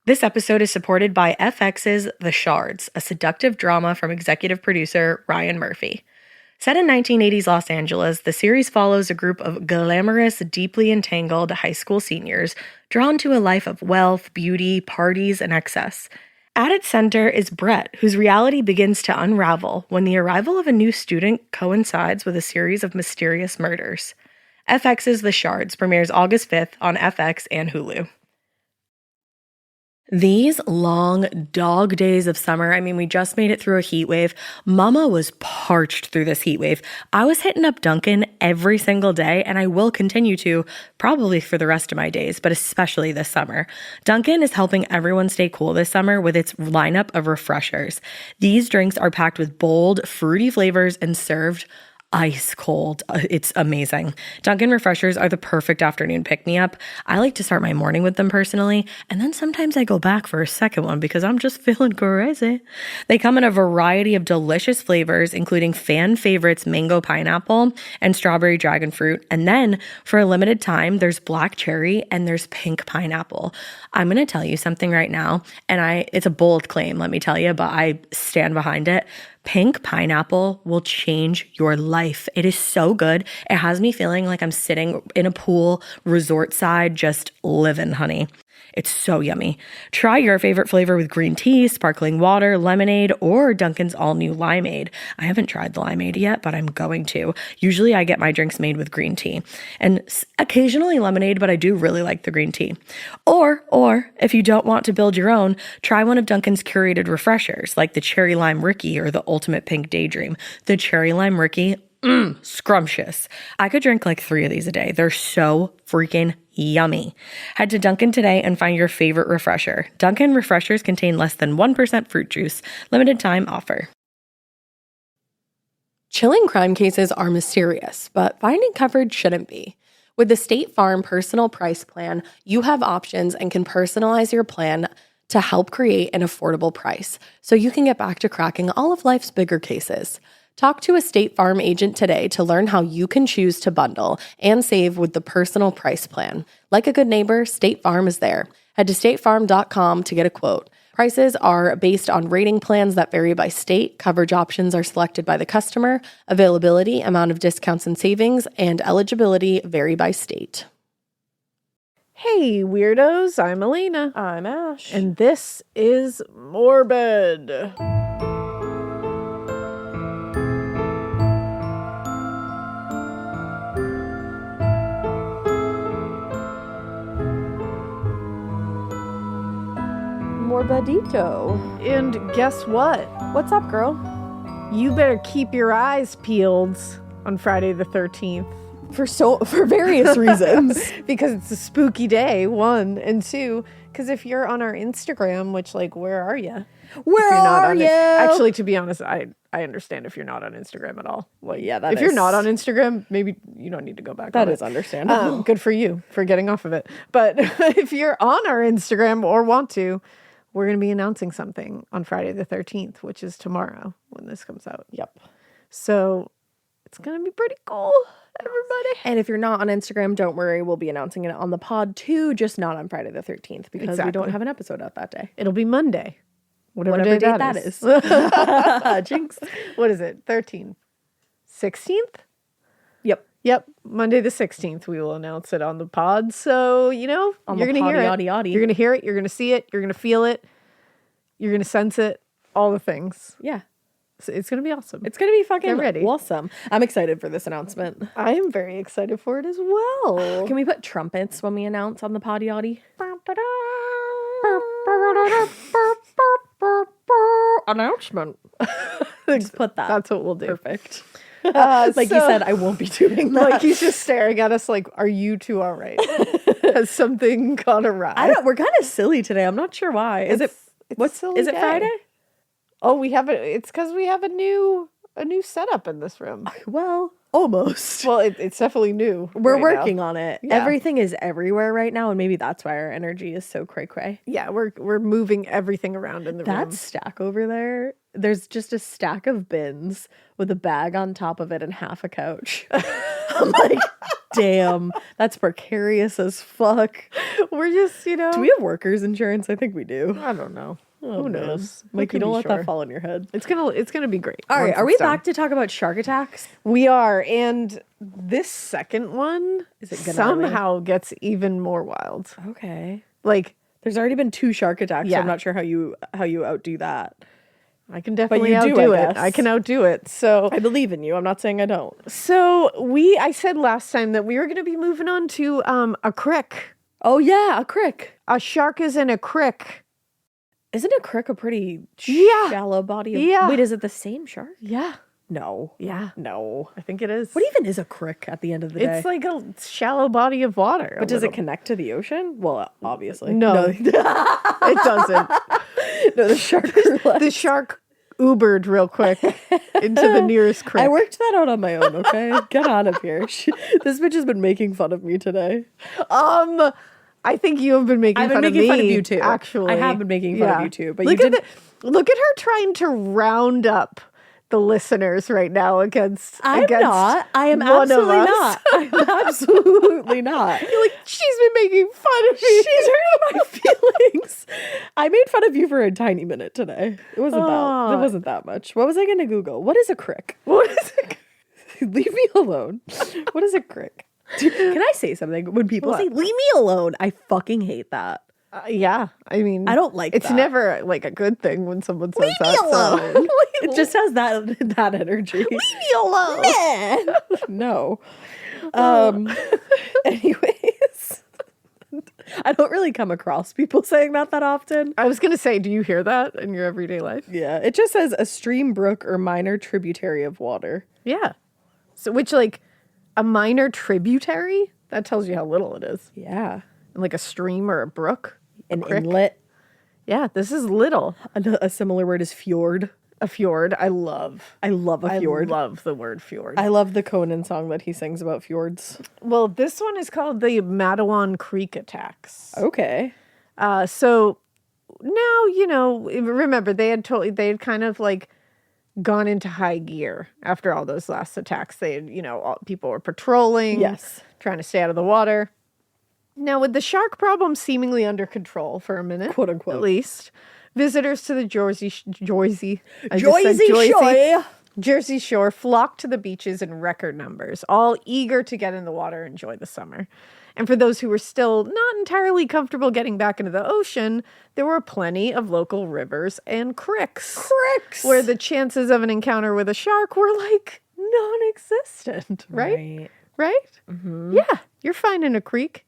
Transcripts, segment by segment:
This episode is supported by FX's The Shards, a seductive drama from executive producer Ryan Murphy. Set in 1980s Los Angeles, the series follows a group of glamorous, deeply entangled high school seniors drawn to a life of wealth, beauty, parties, and excess. At its center is Brett, whose reality begins to unravel when the arrival of a new student coincides with a series of mysterious murders. FX's The Shards premieres August 5th on FX and Hulu. These long dog days of summer, we just made it through a heat wave. Mama was parched through this heat wave. I was hitting up Dunkin' every single day, and I will continue to, probably for the rest of my days, but especially this summer. Dunkin' is helping everyone stay cool this summer with its lineup of refreshers. These drinks are packed with bold, fruity flavors and served ice cold. It's amazing. Dunkin' refreshers are the perfect afternoon pick-me-up. I like to start my morning with them personally, and then sometimes I go back for a second one because I'm just feeling crazy. They come in a variety of delicious flavors, including fan favorites mango pineapple and strawberry dragon fruit. And then for a limited time, there's black cherry and there's pink pineapple. I'm going to tell you something right now, and it's a bold claim, let me tell you, but I stand behind it. Pink pineapple will change your life. It is so good. It has me feeling like I'm sitting in a pool, resort side, just living, honey. It's so yummy. Try your favorite flavor with green tea, sparkling water, lemonade, or Dunkin's all-new limeade. I haven't tried the limeade yet, but I'm going to. Usually I get my drinks made with green tea and occasionally lemonade, but I do really like the green tea. Or if you don't want to build your own, try one of Dunkin's curated refreshers like the Cherry Lime Ricky or the Ultimate Pink Daydream. The Cherry Lime Ricky, scrumptious. I could drink like 3 of these a day. They're so freaking yummy. Head to Dunkin' today and find your favorite refresher. Dunkin' refreshers contain less than 1% fruit juice. Limited time offer. Chilling crime cases are mysterious, but finding coverage shouldn't be. With the State Farm Personal Price Plan, you have options and can personalize your plan to help create an affordable price so you can get back to cracking all of life's bigger cases. Talk to a State Farm agent today to learn how you can choose to bundle and save with the Personal Price Plan. Like a good neighbor, State Farm is there. Head to statefarm.com to get a quote. Prices are based on rating plans that vary by state. Coverage options are selected by the customer. Availability, amount of discounts and savings, and eligibility vary by state. Hey, weirdos. I'm Elena. I'm Ash. And this is Morbid. Morbidito. And guess what? What's up, girl? You better keep your eyes peeled on Friday the 13th. For various reasons. Because it's a spooky day, 1, and 2, because if you're on our Instagram, which, where are you? Where are you? Actually, to be honest, I understand if you're not on Instagram at all. If you're not on Instagram, maybe you don't need to go back. That is understandable. Good for you for getting off of it. But if you're on our Instagram or want to, we're going to be announcing something on Friday the 13th, which is tomorrow when this comes out. Yep. So it's going to be pretty cool, everybody. And if you're not on Instagram, don't worry. We'll be announcing it on the pod too, just not on Friday the 13th because we don't have an episode out that day. It'll be Monday. Whatever date that is. Jinx. What is it? 13th? 16th? Yep. Monday the 16th, we will announce it on the pod. So, you're going to hear it. Yaddy. You're going to hear it. You're going to see it. You're going to feel it. You're going to sense it. All the things. Yeah. So it's going to be awesome. It's going to be fucking ready. Awesome. I'm excited for this announcement. I am very excited for it as well. Can we put trumpets when we announce on the pod yaddy? Announcement. Just put that. That's what we'll do. Perfect. You said, I won't be doing that. He's just staring at us like, are you two all right? Has something gone awry? We're kind of silly today. I'm not sure why. Is it Friday? Oh, it's because we have a new setup in this room. Well, almost. Well, it's definitely new. We're working on it. Yeah. Everything is everywhere right now, and maybe that's why our energy is so cray-cray. Yeah, we're moving everything around in the room. That stack over there, there's just a stack of bins with a bag on top of it and half a couch. I'm like, Damn, that's precarious as fuck. We're just, you know. Do we have workers insurance? I think we do. I don't know. Oh, Who man. knows? Mike, Who you can don't be let sure? that fall on your head. It's gonna be great. All right, once are we it's done. back to talk about shark attacks? We are, and this second one Is it gnarly? somehow gets even more wild. Okay. Like, There's already been 2 shark attacks, so Yeah. I'm not sure how you outdo that. I can definitely you do, outdo I it. guess. I can outdo it. So, I believe in you. I'm not saying I don't. I said last time that we were going to be moving on to a crick. Oh yeah, a crick. A shark is in a crick. Isn't a crick a pretty Yeah. shallow body of... Yeah. Wait, is it the same shark? Yeah. No. Yeah. No. I think it is. What even is a crick at the end of the day? It's like a shallow body of water. But does it connect to the ocean? Well, obviously. No. No, It doesn't. no the shark. The shark Ubered real quick into the nearest crick. I worked that out on my own, okay? Get out of here. This bitch has been making fun of me today. I think you have been making I've been fun of making me. fun of you too. Actually, I have been making fun of you too, but look you at look at her trying to round up the listeners right now against. I'm against not. I am one of absolutely us. not. I'm absolutely not. You're like, she's been making fun of me. She's hurting my feelings. I made fun of you for a tiny minute today. It wasn't that much. What was I going to Google? What is a crick? What is it? Leave me alone. What is a crick? Can I say something? When people What? say, leave me alone, I fucking hate that. Yeah, I mean, I don't like It's that. never like a good thing when someone says Leave me that. alone. It just has that energy. Leave me alone. No. Anyways. I don't really come across people saying that often. I was gonna say, do you hear that in your everyday life? Yeah. It just says a stream, brook, or minor tributary of water. Yeah. So, which like a minor tributary that tells you how little it is. Yeah. And like a stream or a brook, An crick. inlet. Yeah, this is little. A similar word is fjord. A fjord. I love I love a fjord. I love the word fjord. I love the Conan song that he sings about fjords. Well, this one is called the Matawan Creek attacks. Okay. So now, you know, remember they had kind of like gone into high gear after all those last attacks. They had, you know, people were patrolling, Yes. trying to stay out of the water. Now, with the shark problem seemingly under control for a minute, Quote, unquote. at least, visitors to the Jersey Shore flocked to the beaches in record numbers, all eager to get in the water and enjoy the summer. And for those who were still not entirely comfortable getting back into the ocean, there were plenty of local rivers and cricks. Where the chances of an encounter with a shark were like non-existent, right? Right? Mm-hmm. Yeah, you're finding a creek,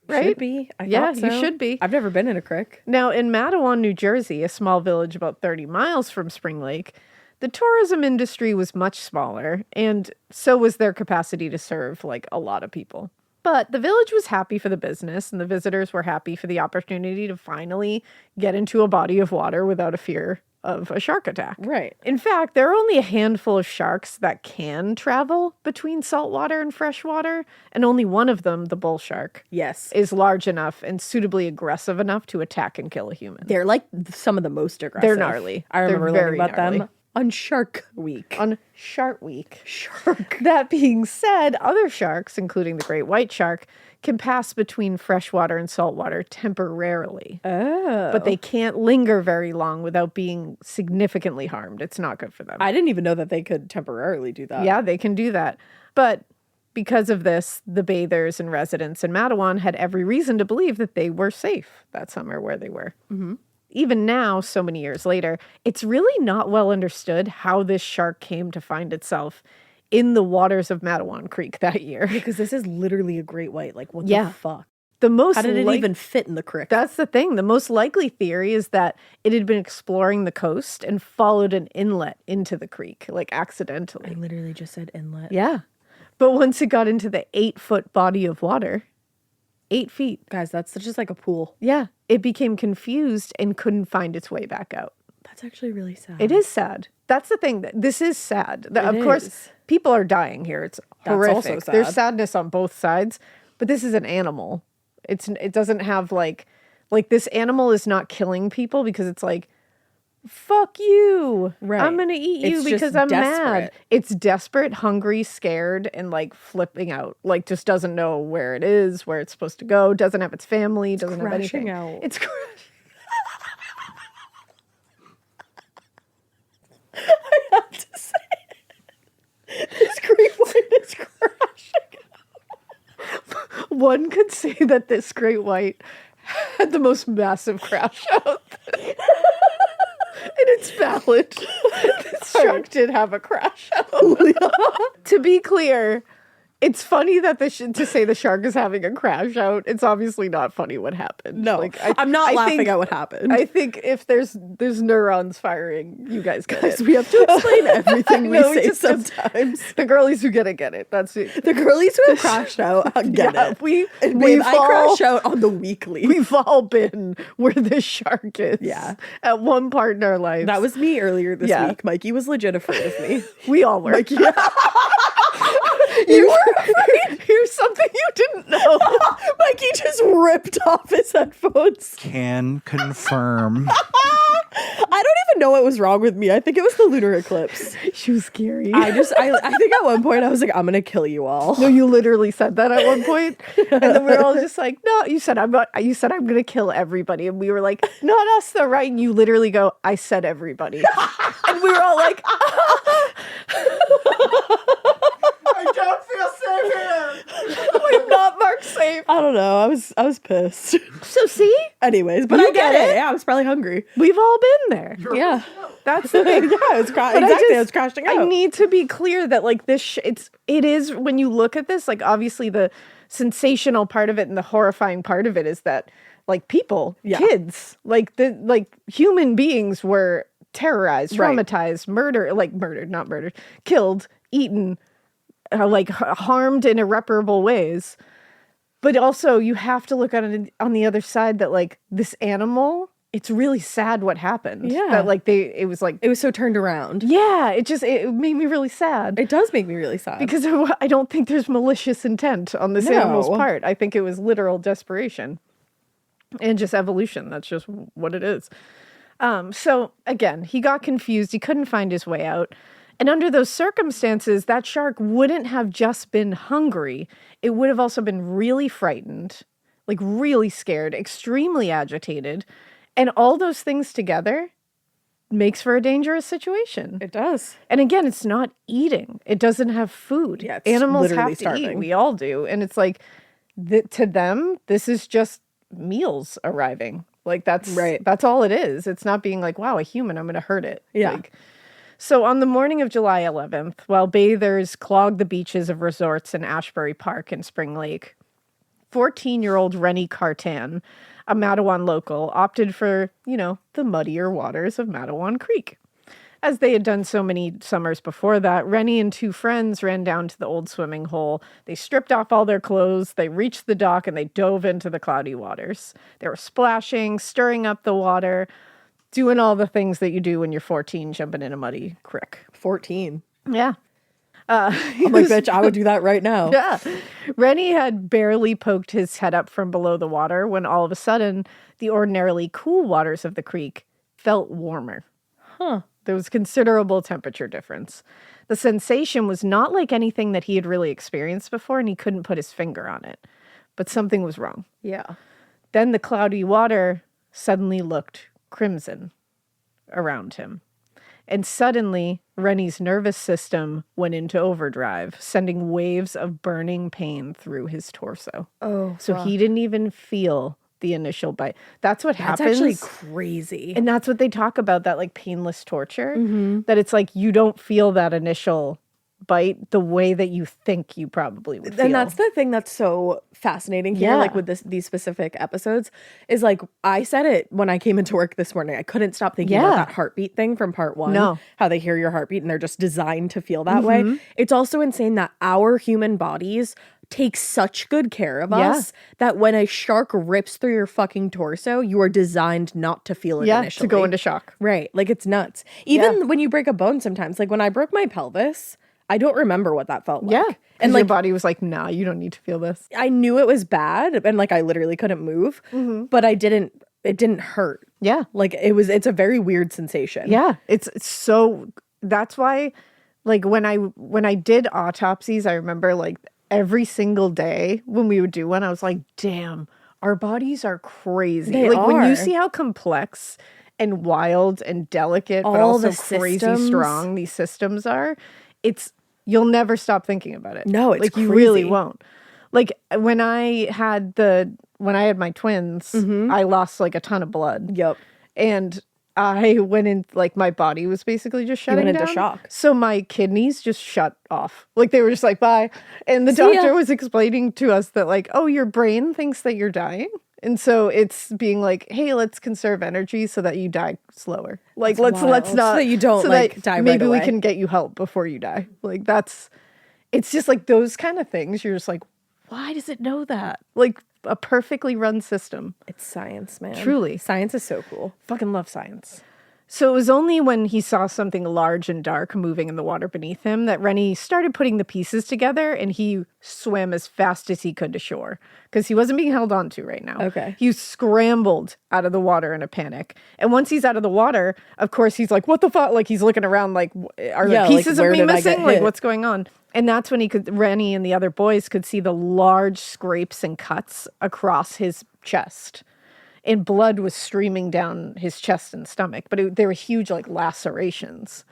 right? Should be. I Yeah, thought so. you should be. I've never been in a crick. Now, in Matawan, New Jersey, a small village about 30 miles from Spring Lake, the tourism industry was much smaller, and so was their capacity to serve like a lot of people. But the village was happy for the business, and the visitors were happy for the opportunity to finally get into a body of water without a fear of a shark attack. Right. In fact, there are only a handful of sharks that can travel between saltwater and freshwater, and only one of them, the bull shark, Yes. is large enough and suitably aggressive enough to attack and kill a human. They're like some of the most aggressive. They're gnarly. I remember They're learning very about gnarly. them on Shark Week. On Shark Week. Shark. That being said, other sharks, including the great white shark, can pass between freshwater and saltwater temporarily. Oh. But they can't linger very long without being significantly harmed. It's not good for them. I didn't even know that they could temporarily do that. Yeah, they can do that. But because of this, the bathers and residents in Matawan had every reason to believe that they were safe that summer where they were. Mm-hmm. Even now, so many years later, it's really not well understood how this shark came to find itself in the waters of Matawan Creek that year. Because this is literally a great white. Like, what Yeah. the fuck? The most How did it even fit in the crick? That's the thing. The most likely theory is that it had been exploring the coast and followed an inlet into the creek, like accidentally. I literally just said inlet. Yeah. But once it got into the 8-foot body of water, 8 feet. Guys, that's just like a pool. Yeah. It became confused and couldn't find its way back out. That's actually really sad. It is sad. That's the thing. This is sad. Of It course, is. people are dying here. It's That's horrific. also sad. There's sadness on both sides, but this is an animal. It doesn't have like this animal is not killing people because it's like, fuck you. Right. I'm going to eat you It's because just I'm desperate. mad. It's desperate, hungry, scared, and like flipping out. Like just doesn't know where it is, where it's supposed to go, doesn't have its family, doesn't have anything. Out. It's crashing. I have to say it. This great white is crashing out. One could say that this great white had the most massive crash out. And it's valid. This shark did have a crash out. To be clear, it's funny that to say the shark is having a crash out. It's obviously not funny what happened. No, I'm not laughing at what happened. I think if there's neurons firing, you guys get it. We have to explain everything we No, say just- sometimes. The girlies who get it. That's it. The girlies who have crashed out get Yeah, it. we've I all- crash out on the weekly. We've all been where this shark is. Yeah. At one part in our lives. That was me earlier this Yeah. week. Mikey was legit afraid of me. We all were. Mikey, You were afraid. Here's something you didn't know. Mikey just ripped off his headphones. Can confirm. I don't even know what was wrong with me. I think it was the lunar eclipse. She was scary. I think at one point I was like, I'm gonna kill you all. No, you literally said that at one point, and then we were all just like, "No," you said, "I'm not." You said, "I'm gonna kill everybody," and we were like, "Not us, though, right?" And you literally go, "I said everybody," and we were all like, I don't feel safe here. "We're not marked safe." I don't know. I was pissed. So see, Anyways, but You I get get it. it. Yeah, I was probably hungry. we've all been there. Yeah. That's the thing. Yeah, I was But exactly. I was crashing out. I need to be clear that like this, it is when you look at this, like obviously the sensational part of it and the horrifying part of it is that like people, Yeah. kids, like human beings were terrorized, Right. traumatized, not murdered, killed, eaten, harmed in irreparable ways. But also you have to look at it on the other side that like this animal, it's really sad what happened. Yeah. That like it was so turned around. yeah, it made me really sad. It does make me really sad. Because I don't think there's malicious intent on this animal's No. part. I think it was literal desperation and just evolution. That's just what it is. So again, he got confused. He couldn't find his way out. And under those circumstances, that shark wouldn't have just been hungry. It would have also been really frightened, like really scared, extremely agitated. And all those things together makes for a dangerous situation. it does. And again, it's not eating. It doesn't have food. Yeah, it's Animals literally have to starving. eat. We all do. And it's like, to them, this is just meals arriving. Like that's Right. That's all it is. It's not being like, wow, a human, I'm going to hurt it. Yeah. Like, so on the morning of July 11th, while bathers clogged the beaches of resorts in Ashbury Park and Spring Lake, 14-year-old Rennie Cartan, a Matawan local, opted for, the muddier waters of Matawan Creek. As they had done so many summers before that, Rennie and two friends ran down to the old swimming hole. They stripped off all their clothes, they reached the dock, and they dove into the cloudy waters. They were splashing, stirring up the water, doing all the things that you do when you're 14, jumping in a muddy creek. 14. Yeah. I'm like, bitch, I would do that right now. Yeah. Rennie had barely poked his head up from below the water when all of a sudden the ordinarily cool waters of the creek felt warmer. Huh. There was considerable temperature difference. The sensation was not like anything that he had really experienced before, and he couldn't put his finger on it. But something was wrong. Yeah. Then the cloudy water suddenly looked crimson around him. And suddenly, Rennie's nervous system went into overdrive, sending waves of burning pain through his torso. Oh, So he didn't even feel the initial bite. That's what That's happens. actually crazy. And that's what they talk about, that like painless torture. Mm-hmm. That it's like you don't feel that initial bite the way that you think you probably would feel. And that's the thing that's so fascinating here, Yeah. like with these specific episodes, is like I said it when I came into work this morning. I couldn't stop thinking about Yeah. that heartbeat thing from part 1. No. How they hear your heartbeat and they're just designed to feel that way. It's also insane that our human bodies take such good care of Yeah. us that when a shark rips through your fucking torso, you are designed not to feel it yeah, initially. to go into shock. Right. Like it's nuts. Even when you break a bone sometimes, like when I broke my pelvis, I don't remember what that felt like. Yeah. And And like your body was like, nah, you don't need to feel this. I knew it was bad and like I literally couldn't move, but I didn't it didn't hurt. Yeah. Like it's a very weird sensation. Yeah. It's so, that's why, like when I did autopsies, I remember like every single day when we would do one, I was like, damn, our bodies are crazy. They like when are. you see how complex and wild and delicate, but All also the crazy systems. strong these systems are, you'll never stop thinking about it. No, it's like you really crazy. won't. Like when I had my twins, I lost like a ton of blood. Yep. And I went in, like my body was basically just shutting went into down. shock. So my kidneys just shut off. Like they were just like, bye. And the See ya. doctor was explaining to us that like, oh, your brain thinks that you're dying. And so it's being like, hey, let's conserve energy so that you die slower. Like let's wild. not, So that you don't, like, die right maybe we away. can get you help before you die. Like it's just like those kind of things. You're just like, why does it know that? Like a perfectly run system. It's science, man. Truly. Science is so cool. Fucking love science. So it was only when he saw something large and dark moving in the water beneath him that Rennie started putting the pieces together, and he swam as fast as he could to shore because he wasn't being held on to right now. Okay. He scrambled out of the water in a panic. And once he's out of the water, of course, he's like, what the fuck? Like he's looking around like, are Yeah, the like, pieces where of me did I get missing? Like hit? what's going on? And that's when Rennie and the other boys could see the large scrapes and cuts across his chest. And blood was streaming down his chest and stomach, but they were huge, like lacerations.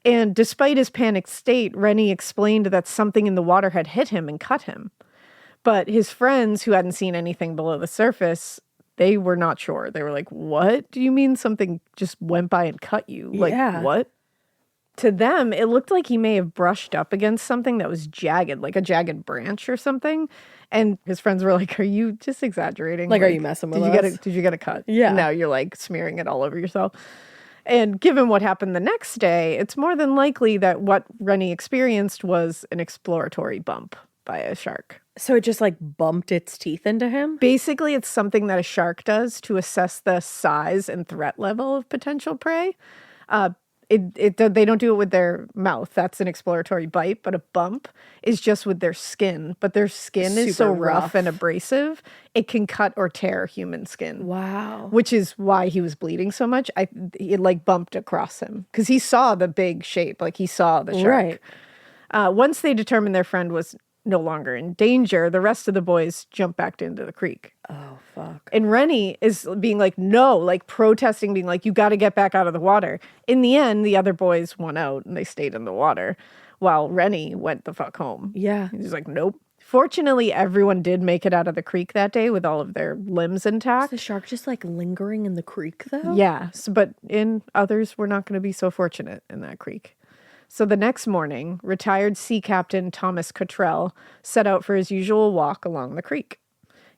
And despite his panicked state, Rennie explained that something in the water had hit him and cut him. But his friends, who hadn't seen anything below the surface, they were not sure. They were like, what do you mean something just went by and cut you? Like, Yeah. what? To them, it looked like he may have brushed up against something that was jagged, like a jagged branch or something. And his friends were like, are you just exaggerating? Like, are you messing with us? Did you get a cut? Yeah. And now you're like smearing it all over yourself. And given what happened the next day, it's more than likely that what Rennie experienced was an exploratory bump by a shark. So it just like bumped its teeth into him? Basically, it's something that a shark does to assess the size and threat level of potential prey. They don't do it with their mouth. That's an exploratory bite, but a bump is just with their skin. But their skin is so Super rough rough. and abrasive, it can cut or tear human skin. Wow. Which is why he was bleeding so much. It like bumped across him because he saw the big shape, like he saw the shark. Right. Once they determined their friend was no longer in danger, the rest of the boys jumped back into the creek. Oh, fuck. And Rennie is being like, no, like protesting, being like, you got to get back out of the water. In the end, the other boys won out and they stayed in the water while Rennie went the fuck home. Yeah. He's like, nope. Fortunately, everyone did make it out of the creek that day with all of their limbs intact. The shark just like lingering in the creek though? Yes, but in others, we're not going to be so fortunate in that creek. So the next morning, retired sea captain Thomas Cottrell set out for his usual walk along the creek.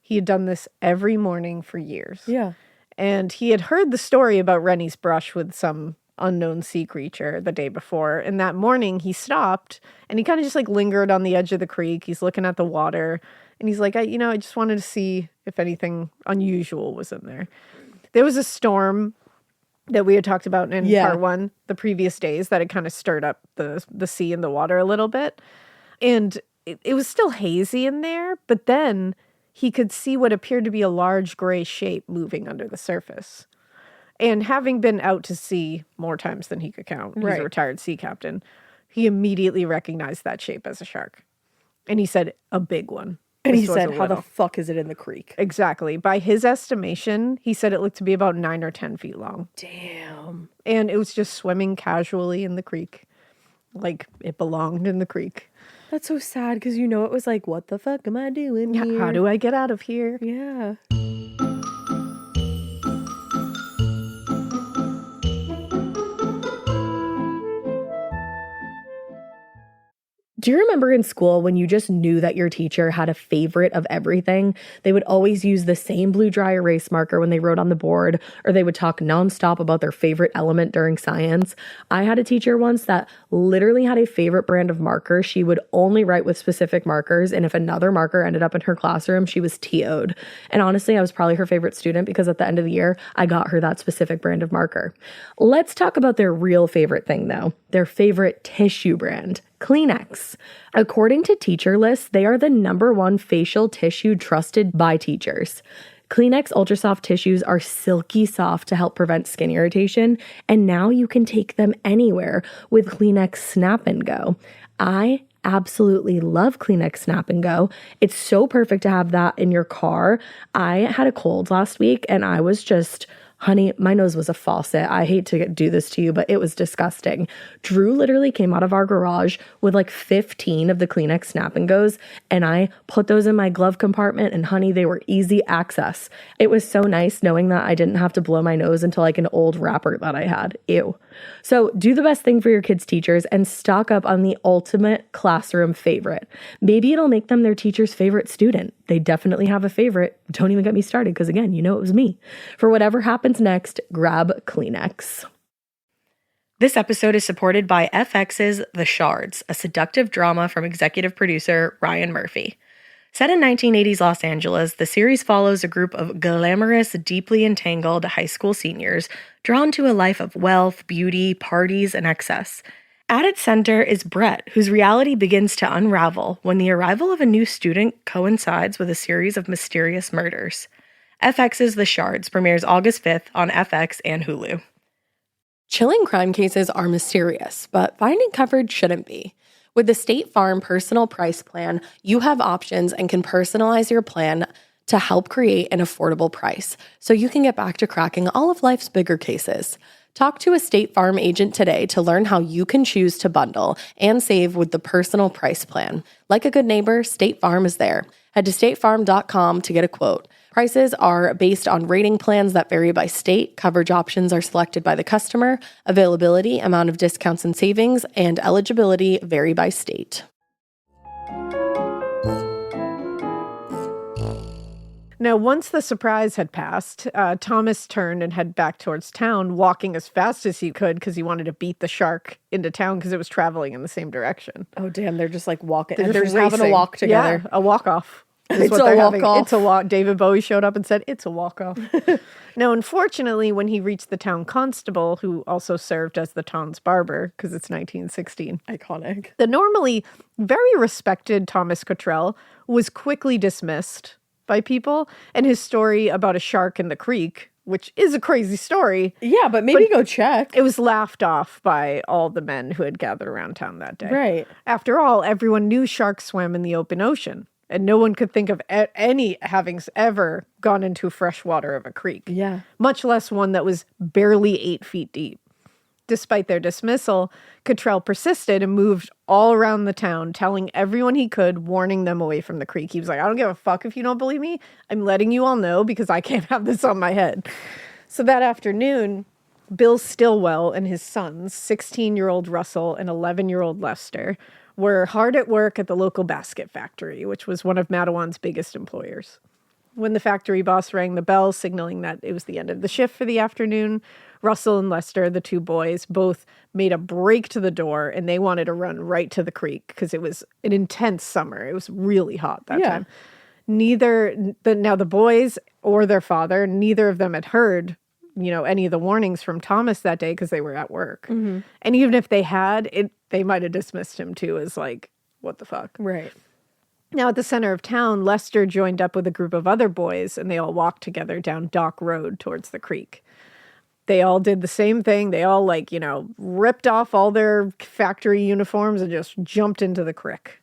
He had done this every morning for years. Yeah. And he had heard the story about Rennie's brush with some unknown sea creature the day before. And that morning he stopped and he kind of just like lingered on the edge of the creek. He's looking at the water and he's like, I just wanted to see if anything unusual was in there. There was a storm that we had talked about in part one the previous days that had kind of stirred up the sea and the water a little bit. And it was still hazy in there, but then he could see what appeared to be a large gray shape moving under the surface. And having been out to sea more times than he could count, he's a retired sea captain, he immediately recognized that shape as a shark. And he said, a big one. And This he wasn't said, how the little. fuck is it in the creek? Exactly. By his estimation, he said it looked to be about 9 or 10 feet long. Damn. And it was just swimming casually in the creek. Like it belonged in the creek. That's so sad because it was like, what the fuck am I doing here? How do I get out of here? Yeah. Do you remember in school when you just knew that your teacher had a favorite of everything? They would always use the same blue dry erase marker when they wrote on the board, or they would talk nonstop about their favorite element during science. I had a teacher once that literally had a favorite brand of marker. She would only write with specific markers, and if another marker ended up in her classroom, she was TO'd. And honestly, I was probably her favorite student because at the end of the year, I got her that specific brand of marker. Let's talk about their real favorite thing though, their favorite tissue brand. Kleenex. According to Teacher List, they are the #1 facial tissue trusted by teachers. Kleenex Ultra Soft tissues are silky soft to help prevent skin irritation, and now you can take them anywhere with Kleenex Snap and Go. I absolutely love Kleenex Snap and Go. It's so perfect to have that in your car. I had a cold last week and I was just, honey, my nose was a faucet. I hate to do this to you, but it was disgusting. Drew literally came out of our garage with like 15 of the Kleenex Snap and Goes, and I put those in my glove compartment, and honey, they were easy access. It was so nice knowing that I didn't have to blow my nose into like an old wrapper that I had. Ew. So do the best thing for your kids' teachers and stock up on the ultimate classroom favorite. Maybe it'll make them their teacher's favorite student. They definitely have a favorite. Don't even get me started because, again, you know it was me. For whatever happens next, grab Kleenex. This episode is supported by FX's The Shards, a seductive drama from executive producer Ryan Murphy. Set in 1980s Los Angeles, the series follows a group of glamorous, deeply entangled high school seniors drawn to a life of wealth, beauty, parties, and excess. At its center is Brett, whose reality begins to unravel when the arrival of a new student coincides with a series of mysterious murders. FX's The Shards premieres August 5th on FX and Hulu. Chilling crime cases are mysterious, but finding coverage shouldn't be. With the State Farm Personal Price Plan, you have options and can personalize your plan to help create an affordable price so you can get back to cracking all of life's bigger cases. Talk to a State Farm agent today to learn how you can choose to bundle and save with the Personal Price Plan. Like a good neighbor, State Farm is there. Head to statefarm.com to get a quote. Prices are based on rating plans that vary by state. Coverage options are selected by the customer. Availability, amount of discounts and savings, and eligibility vary by state. Now, once the surprise had passed, Thomas turned and headed back towards town, walking as fast as he could because he wanted to beat the shark into town because it was traveling in the same direction. Oh, damn, they're just like walking. They're just having a walk together. Yeah, a walk-off. It's a walk-off. It's a walk. David Bowie showed up and said, "It's a walk-off." Now, unfortunately, when he reached the town constable, who also served as the town's barber, because it's 1916. Iconic. The normally very respected Thomas Cottrell was quickly dismissed by people, and his story about a shark in the creek, which is a crazy story. Yeah, but maybe go check. It was laughed off by all the men who had gathered around town that day. Right. After all, everyone knew sharks swam in the open ocean, and no one could think of any having ever gone into freshwater of a creek. Yeah. Much less one that was barely 8 feet deep. Despite their dismissal, Cottrell persisted and moved all around the town, telling everyone he could, warning them away from the creek. He was like, I don't give a fuck if you don't believe me. I'm letting you all know because I can't have this on my head. So that afternoon, Bill Stillwell and his sons, 16-year-old Russell and 11-year-old Lester, were hard at work at the local basket factory, which was one of Madawan's biggest employers. When the factory boss rang the bell, signaling that it was the end of the shift for the afternoon, Russell and Lester, the two boys, both made a break to the door, and they wanted to run right to the creek because it was an intense summer. It was really hot that time. Now the boys or their father, neither of them had heard, any of the warnings from Thomas that day because they were at work. Mm-hmm. And even if they had, they might have dismissed him too as like, what the fuck? Right. Now, at the center of town, Lester joined up with a group of other boys, and they all walked together down Dock Road towards the creek. They all did the same thing. They all, ripped off all their factory uniforms and just jumped into the creek.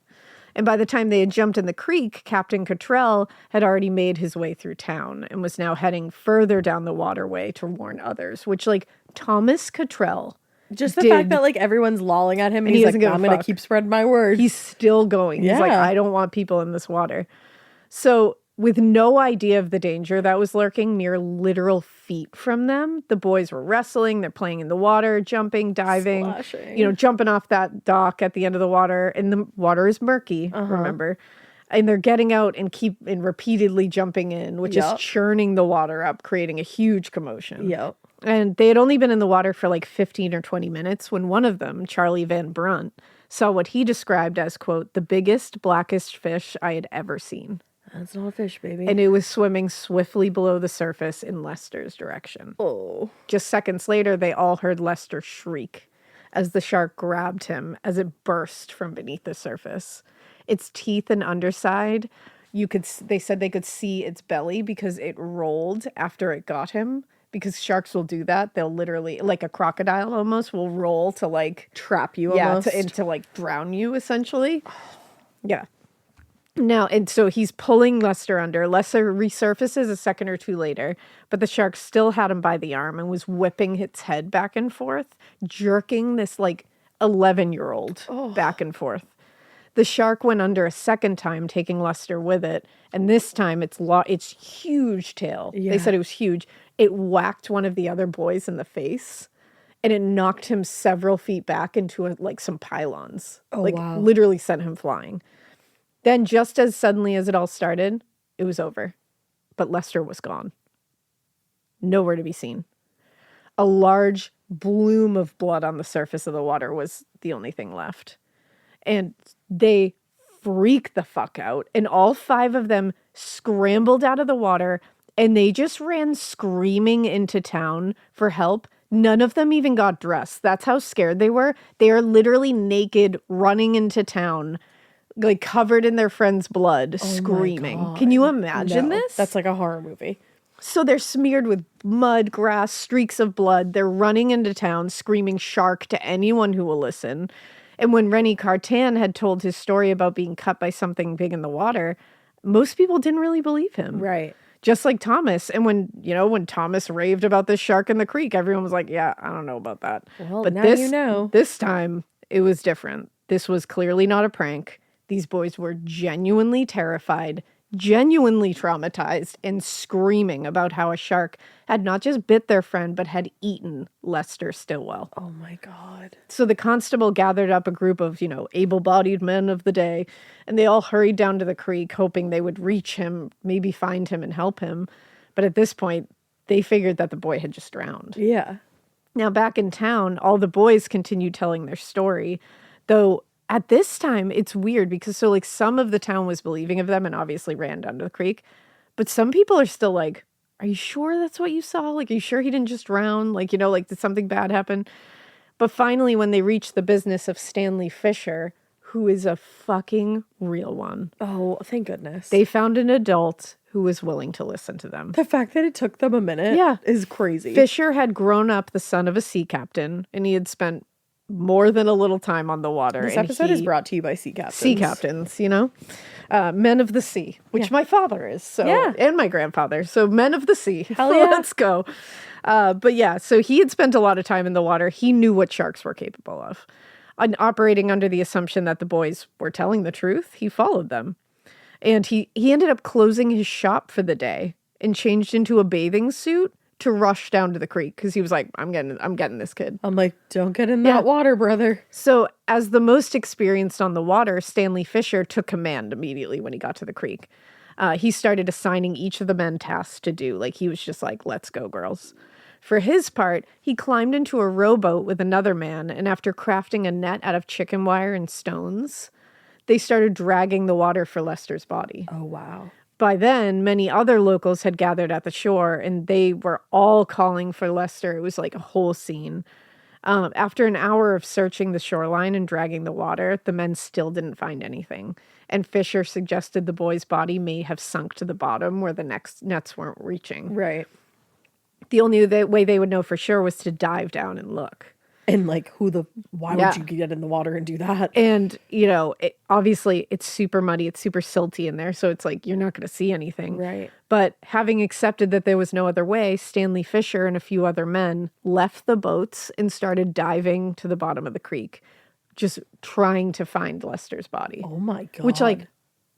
And by the time they had jumped in the creek, Captain Cottrell had already made his way through town and was now heading further down the waterway to warn others, which, Thomas Cottrell... Just the fact that everyone's lolling at him and he's like, I'm going to keep spreading my word. He's still going. Yeah. He's like, I don't want people in this water. So with no idea of the danger that was lurking mere literal feet from them, the boys were wrestling. They're playing in the water, jumping, diving, splashing. Jumping off that dock at the end of the water. And the water is murky, remember? And they're getting out and repeatedly jumping in, which is churning the water up, creating a huge commotion. Yep. And they had only been in the water for 15 or 20 minutes when one of them, Charlie Van Brunt, saw what he described as, quote, the biggest, blackest fish I had ever seen. That's not a fish, baby. And it was swimming swiftly below the surface in Lester's direction. Oh. Just seconds later, they all heard Lester shriek as the shark grabbed him as it burst from beneath the surface. Its teeth and underside they said they could see its belly because it rolled after it got him. Because sharks will do that. They'll literally, like a crocodile almost, will roll to like Trap you yeah, almost. to like drown you essentially. Yeah. Now, and so he's pulling Lester under. Lester resurfaces a second or two later, but the shark still had him by the arm and was whipping its head back and forth, jerking this like 11-year-old back and forth. The shark went under a second time, taking Lester with it, and this time its huge tail. Yeah. They said it was huge. It whacked one of the other boys in the face, and it knocked him several feet back into like some pylons. Oh, like wow. literally sent him flying. Then, just as suddenly as it all started, it was over. But Lester was gone. Nowhere to be seen. A large bloom of blood on the surface of the water was the only thing left. And they freaked the fuck out. And all 5 of them scrambled out of the water and they just ran screaming into town for help. None of them even got dressed. That's how scared they were. They are literally naked, running into town, like covered in their friend's blood, screaming. God. Can you imagine No, this? That's like a horror movie. So they're smeared with mud, grass, streaks of blood. They're running into town, screaming shark to anyone who will listen. And when Rennie Cartan had told his story about being cut by something big in the water, most people didn't really believe him. Right. Just like Thomas. And when Thomas raved about this shark in the creek, everyone was like, yeah, I don't know about that. Well, but now this, you know. This time, it was different. This was clearly not a prank. These boys were genuinely terrified, genuinely traumatized, and screaming about how a shark had not just bit their friend, but had eaten Lester Stillwell. Oh my God. So the constable gathered up a group of, able-bodied men of the day, and they all hurried down to the creek, hoping they would reach him, maybe find him and help him. But at this point, they figured that the boy had just drowned. Yeah. Now, back in town, all the boys continued telling their story, though at this time, it's weird because some of the town was believing of them and obviously ran down to the creek, but some people are still like, are you sure that's what you saw? Like, are you sure he didn't just drown? Did something bad happen? But finally, when they reached the business of Stanley Fisher, who is a fucking real one, Oh, thank goodness. they found an adult who was willing to listen to them. The fact that it took them a minute is crazy. Fisher had grown up the son of a sea captain, and he had spent more than a little time on the water. This and episode is brought to you by sea captains. Sea captains, men of the sea, which my father is. So, and my grandfather. So men of the sea. Hell yeah. Let's go. But yeah, so he had spent a lot of time in the water. He knew what sharks were capable of. And operating under the assumption that the boys were telling the truth, he followed them. And he ended up closing his shop for the day and changed into a bathing suit to rush down to the creek because he was like, I'm getting this kid. I'm like, don't get in that water, brother. So as the most experienced on the water, Stanley Fisher took command immediately when he got to the creek. He started assigning each of the men tasks to do. Like, he was just like, let's go, girls. For his part, he climbed into a rowboat with another man, and after crafting a net out of chicken wire and stones, they started dragging the water for Lester's body. Oh, wow. By then, many other locals had gathered at the shore, and they were all calling for Lester. It was like a whole scene. After an hour of searching the shoreline and dragging the water, the men still didn't find anything. And Fisher suggested the boy's body may have sunk to the bottom where the nets weren't reaching. Right. The only way they would know for sure was to dive down and look. And like, why would you get in the water and do that? And, obviously it's super muddy. It's super silty in there. So it's like, you're not going to see anything. Right. But having accepted that there was no other way, Stanley Fisher and a few other men left the boats and started diving to the bottom of the creek, just trying to find Lester's body. Oh my God. Which,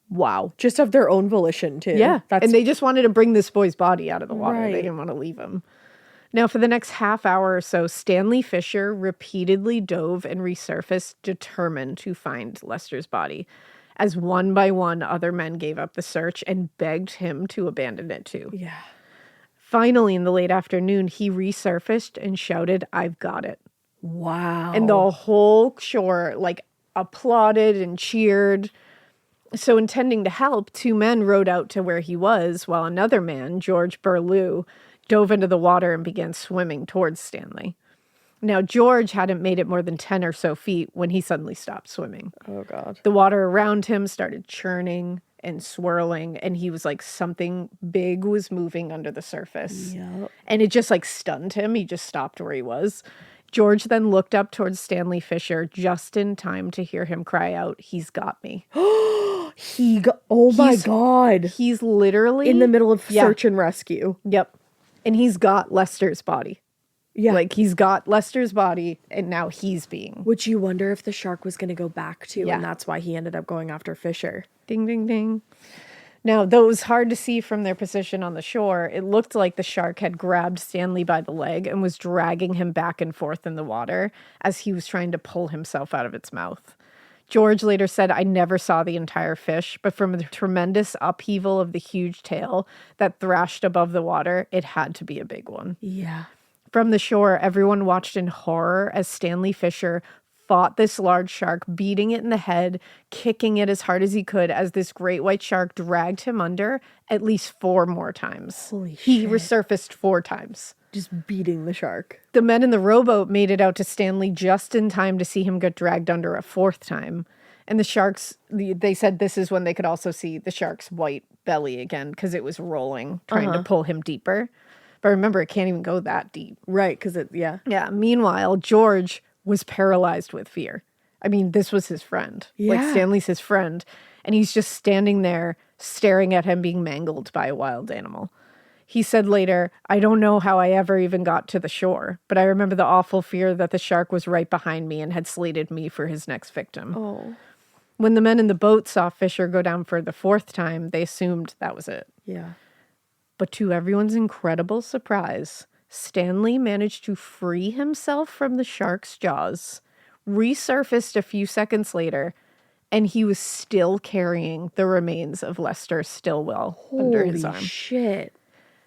wow. Just of their own volition, too. Yeah. And they just wanted to bring this boy's body out of the water. Right. They didn't want to leave him. Now, for the next half hour or so, Stanley Fisher repeatedly dove and resurfaced, determined to find Lester's body, as one by one other men gave up the search and begged him to abandon it too. Yeah. Finally, in the late afternoon, he resurfaced and shouted, "I've got it." Wow. And the whole shore, applauded and cheered. So, intending to help, 2 men rowed out to where he was, while another man, George Burlew, dove into the water and began swimming towards Stanley. Now, George hadn't made it more than 10 or so feet when he suddenly stopped swimming. Oh, God. The water around him started churning, and swirling, and he was like, something big was moving under the surface. Yep. And it just like stunned him. He just stopped where he was. George then looked up towards Stanley Fisher just in time to hear him cry out, "He's got me." Oh my God. He's literally In the middle of search and rescue. Yep. And he's got Lester's body. Yeah. Like, he's got Lester's body, and now he's being. Which you wonder if the shark was going to go back to, Yeah. and that's why he ended up going after Fisher. Ding, ding, ding. Now, though it was hard to see from their position on the shore, it looked like the shark had grabbed Stanley by the leg and was dragging him back and forth in the water as he was trying to pull himself out of its mouth. George later said, "I never saw the entire fish, but from the tremendous upheaval of the huge tail that thrashed above the water, it had to be a big one." Yeah. From the shore, everyone watched in horror as Stanley Fisher fought this large shark, beating it in the head, kicking it as hard as he could as this great white shark dragged him under at least 4 more times. Holy He shit. resurfaced 4 times. Just beating the shark. The men in the rowboat made it out to Stanley just in time to see him get dragged under a 4th time. And the sharks, they said this is when they could also see the shark's white belly again because it was rolling, trying to pull him deeper. But remember, it can't even go that deep. Right, because yeah. Yeah. Meanwhile, George was paralyzed with fear. I mean, this was his friend. Like, Yeah. Stanley's his friend. And he's just standing there staring at him being mangled by a wild animal. He said later, "I don't know how I ever even got to the shore, but I remember the awful fear that the shark was right behind me and had slated me for his next victim." Oh. When the men in the boat saw Fisher go down for the 4th time, they assumed that was it. Yeah. But to everyone's incredible surprise, Stanley managed to free himself from the shark's jaws, resurfaced a few seconds later, and he was still carrying the remains of Lester Stillwell under his arm. Holy shit.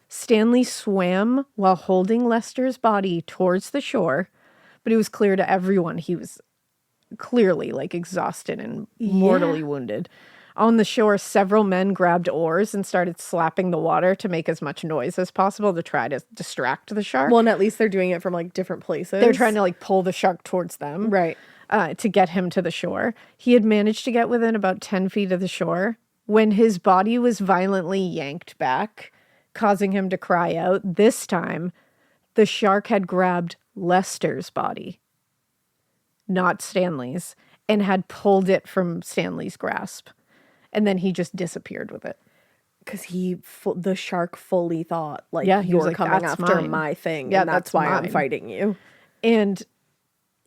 Stanley swam while holding Lester's body towards the shore, but it was clear to everyone he was clearly like exhausted and mortally wounded. On the shore, several men grabbed oars and started slapping the water to make as much noise as possible to try to distract the shark. Well, and at least they're doing it from like different places. They're trying to like pull the shark towards them. Right. To get him to the shore. He had managed to get within about 10 feet of the shore when his body was violently yanked back, causing him to cry out. This time, the shark had grabbed Lester's body, not Stanley's, and had pulled it from Stanley's grasp. And then he just disappeared with it. Because the shark fully thought, like, Yeah, he was you're like, coming "That's after mine." my thing. Yeah, and that's that's why I'm mine. fighting you. And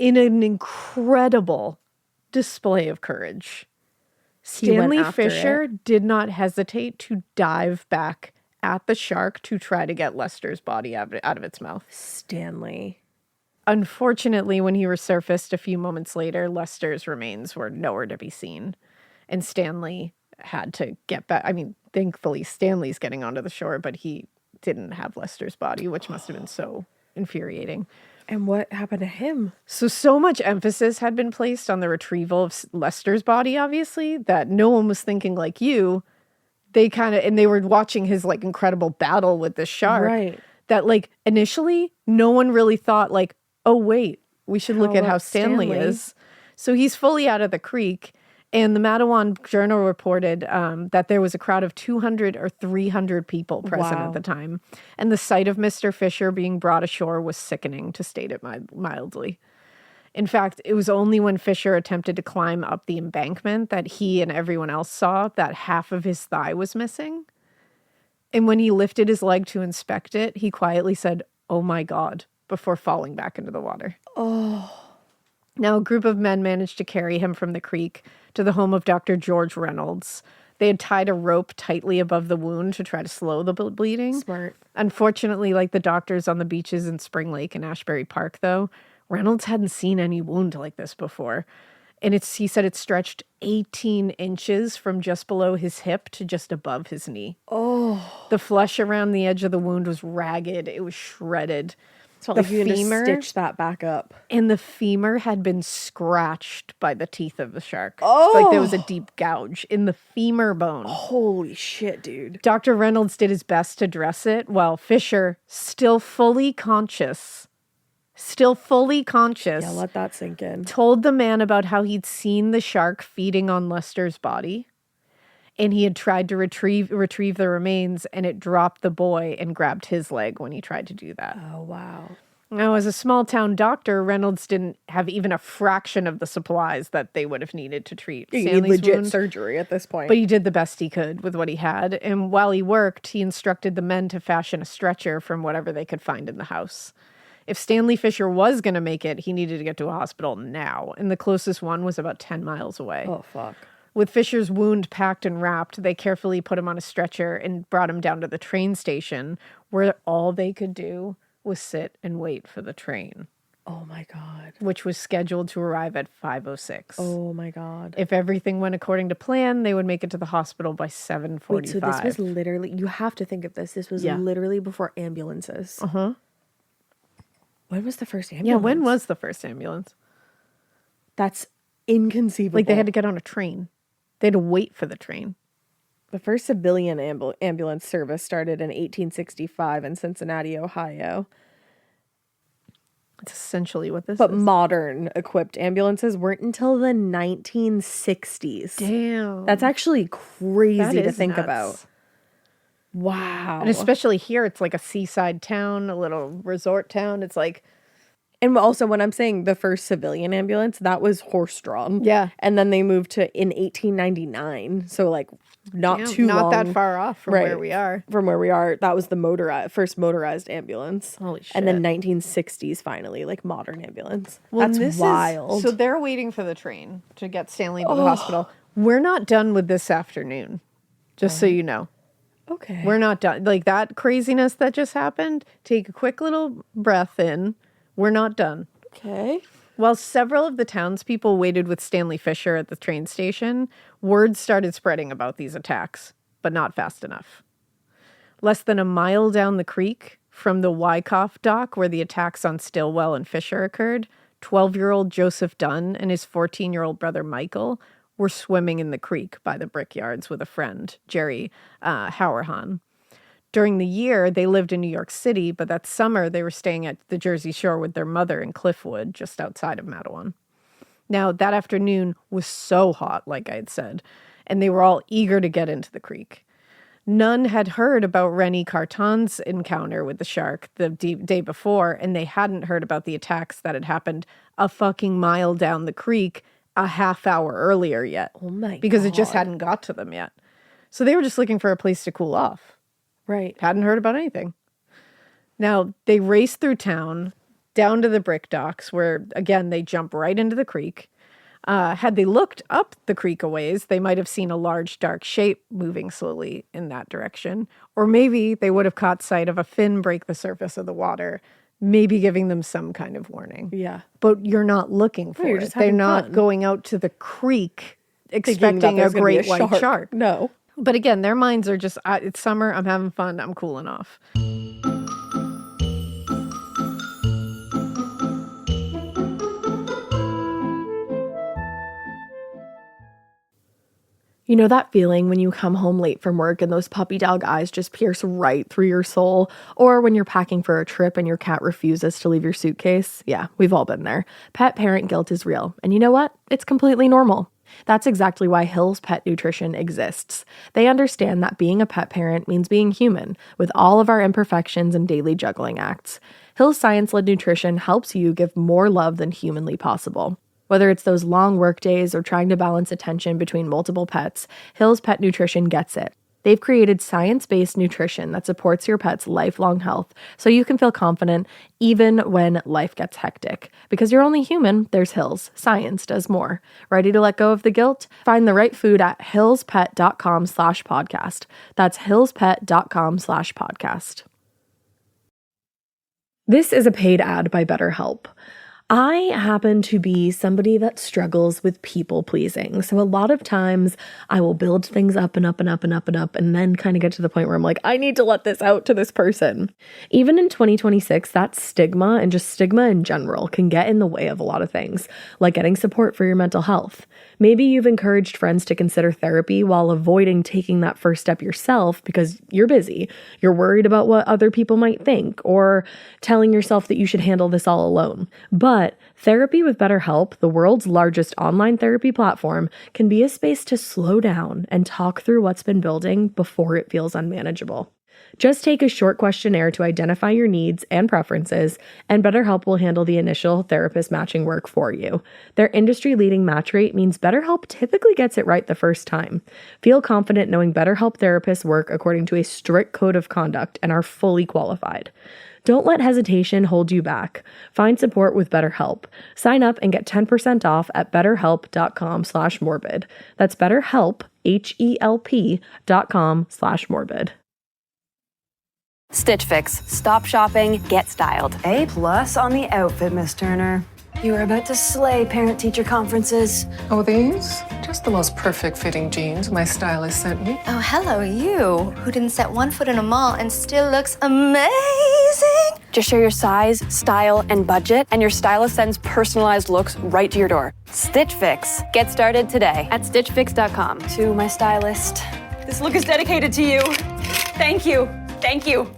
in an incredible display of courage, He went Stanley after Fisher did not hesitate to dive back at the shark to try to get Lester's body out of its mouth. Stanley. Unfortunately, when he resurfaced a few moments later, Lester's remains were nowhere to be seen. And Stanley had to get back. I mean, thankfully, Stanley's getting onto the shore, but he didn't have Lester's body, which must have been so infuriating. And what happened to him? So much emphasis had been placed on the retrieval of Lester's body, obviously, that no one was thinking like you. And they were watching his like incredible battle with this shark. Right. That like initially no one really thought like, oh wait, we should look How at how about Stanley Stanley? is. So he's fully out of the creek. And the Matawan Journal reported that there was a crowd of 200 or 300 people present Wow. at the time. And the sight of Mr. Fisher being brought ashore was sickening, to state it mildly. In fact, it was only when Fisher attempted to climb up the embankment that he and everyone else saw that half of his thigh was missing. And when he lifted his leg to inspect it, he quietly said, "Oh my God," before falling back into the water. Now, a group of men managed to carry him from the creek to the home of Dr. George Reynolds. They had tied a rope tightly above the wound to try to slow the bleeding. Smart. Unfortunately, like the doctors on the beaches in Spring Lake and Ashbury Park, though, Reynolds hadn't seen any wound like this before. And he said it stretched 18 inches from just below his hip to just above his knee. Oh. The flesh around the edge of the wound was ragged. It was shredded. It's not The like you had to femur- stitch that back up. And the femur had been scratched by the teeth of the shark. Oh. Like there was a deep gouge in the femur bone. Holy shit, dude. Dr. Reynolds did his best to dress it, while Fisher, still fully conscious, Yeah, let that sink in. told the man about how he'd seen the shark feeding on Lester's body. And he had tried to retrieve the remains, and it dropped the boy and grabbed his leg when he tried to do that. Oh, wow. Now, as a small-town doctor, Reynolds didn't have even a fraction of the supplies that they would have needed to treat You need Stanley's legit wound. surgery at this point. But he did the best he could with what he had. And while he worked, he instructed the men to fashion a stretcher from whatever they could find in the house. If Stanley Fisher was going to make it, he needed to get to a hospital now. And the closest one was about 10 miles away. Oh, fuck. With Fisher's wound packed and wrapped, they carefully put him on a stretcher and brought him down to the train station, where all they could do was sit and wait for the train, Oh, my God. which was scheduled to arrive at 5:06. Oh, my God. If everything went according to plan, they would make it to the hospital by 7:45. Wait, so this was literally, you have to think of this. This was Yeah. literally before ambulances. Uh-huh. When was the first ambulance? Yeah, when was the first ambulance? That's inconceivable. Like, they had to get on a train. They had to wait for the train. The first civilian ambulance service started in 1865 in Cincinnati, Ohio. That's essentially what this But is. modern equipped ambulances weren't until the 1960s. Damn. That's actually crazy That to is think nuts. about. Wow. And especially here, it's like a seaside town, a little resort town. It's like, And also, when I'm saying the first civilian ambulance, that was horse-drawn. Yeah. And then they moved to in 1899. So, like, not damn, too not long. that far off from where Right. we are. From where we are. That was the first motorized ambulance. Holy And then shit. 1960s, finally, like, modern ambulance. Well, That's this wild. So they're waiting for the train to get Stanley to the hospital. We're not done with this afternoon, just so you know. Okay. We're not done. Like, that craziness that just happened, take a quick little breath in. We're not done. Okay. While several of the townspeople waited with Stanley Fisher at the train station, word started spreading about these attacks, but not fast enough. Less than a mile down the creek from the Wyckoff dock where the attacks on Stillwell and Fisher occurred, 12-year-old Joseph Dunn and his 14-year-old brother Michael were swimming in the creek by the brickyards with a friend, Jerry Howerhan. During the year, they lived in New York City, but that summer they were staying at the Jersey Shore with their mother in Cliffwood, just outside of Matawan. Now, that afternoon was so hot, like I had said, and they were all eager to get into the creek. None had heard about Rennie Carton's encounter with the shark the day before, and they hadn't heard about the attacks that had happened a fucking mile down the creek a half hour earlier yet. Oh my Because it just God. hadn't got to them yet. So they were just looking for a place to cool off. Right. Hadn't heard about anything. Now, they raced through town, down to the brick docks, where, again, they jump right into the creek. Had they looked up the creek a ways, they might have seen a large, dark shape moving slowly in that direction. Or maybe they would have caught sight of a fin break the surface of the water, maybe giving them some kind of warning. Yeah. But you're not looking for you're it. just They're having not fun. going out to the creek Thinking expecting that a there's gonna be great white shark. No. But again, their minds are just, it's summer, I'm having fun, I'm cooling off. You know that feeling when you come home late from work and those puppy dog eyes just pierce right through your soul? Or when you're packing for a trip and your cat refuses to leave your suitcase? Yeah, we've all been there. Pet parent guilt is real. And you know what? It's completely normal. That's exactly why Hill's Pet Nutrition exists. They understand that being a pet parent means being human, with all of our imperfections and daily juggling acts. Hill's science-led nutrition helps you give more love than humanly possible. Whether it's those long work days or trying to balance attention between multiple pets, Hill's Pet Nutrition gets it. They've created science-based nutrition that supports your pet's lifelong health so you can feel confident even when life gets hectic. Because you're only human, there's Hill's. Science does more. Ready to let go of the guilt? Find the right food at hillspet.com/podcast. That's hillspet.com/podcast. This is a paid ad by BetterHelp. I happen to be somebody that struggles with people pleasing. So a lot of times I will build things up and up and up and up and up and then kind of get to the point where I'm like, I need to let this out to this person. Even in 2026, that stigma and just stigma in general can get in the way of a lot of things, like getting support for your mental health. Maybe you've encouraged friends to consider therapy while avoiding taking that first step yourself because you're busy. You're worried about what other people might think or telling yourself that you should handle this all alone. But But therapy with BetterHelp, the world's largest online therapy platform, can be a space to slow down and talk through what's been building before it feels unmanageable. Just take a short questionnaire to identify your needs and preferences, and BetterHelp will handle the initial therapist matching work for you. Their industry-leading match rate means BetterHelp typically gets it right the first time. Feel confident knowing BetterHelp therapists work according to a strict code of conduct and are fully qualified. Don't let hesitation hold you back. Find support with BetterHelp. Sign up and get 10% off at betterhelp.com/morbid. That's BetterHelp, HELP.com/morbid. Stitch Fix. Stop shopping, get styled. A+ on the outfit, Miss Turner. You were about to slay parent-teacher conferences. Oh, these? Just the most perfect fitting jeans my stylist sent me. Oh, hello, you, who didn't set one foot in a mall and still looks amazing. Just share your size, style, and budget, and your stylist sends personalized looks right to your door. Stitch Fix. Get started today at stitchfix.com. To my stylist. This look is dedicated to you. Thank you. Thank you.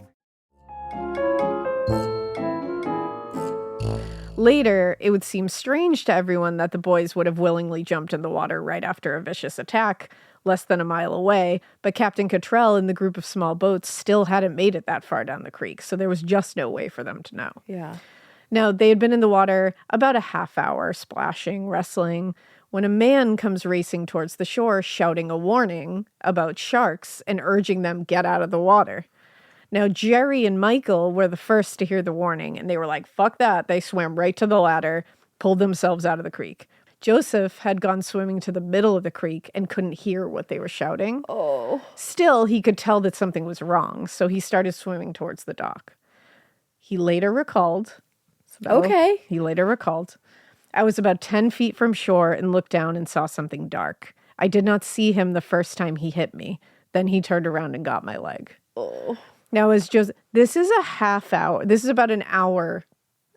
Later, it would seem strange to everyone that the boys would have willingly jumped in the water right after a vicious attack, less than a mile away, but Captain Cottrell and the group of small boats still hadn't made it that far down the creek, so there was just no way for them to know. Yeah. Now, they had been in the water about a half hour, splashing, wrestling, when a man comes racing towards the shore, shouting a warning about sharks and urging them get out of the water. Now, Jerry and Michael were the first to hear the warning, and they were like, fuck that. They swam right to the ladder, pulled themselves out of the creek. Joseph had gone swimming to the middle of the creek and couldn't hear what they were shouting. Oh. Still, he could tell that something was wrong, so he started swimming towards the dock. He later recalled. He later recalled. I was about 10 feet from shore and looked down and saw something dark. I did not see him the first time he hit me. Then he turned around and got my leg. Oh. Now, this is a half hour. This is about an hour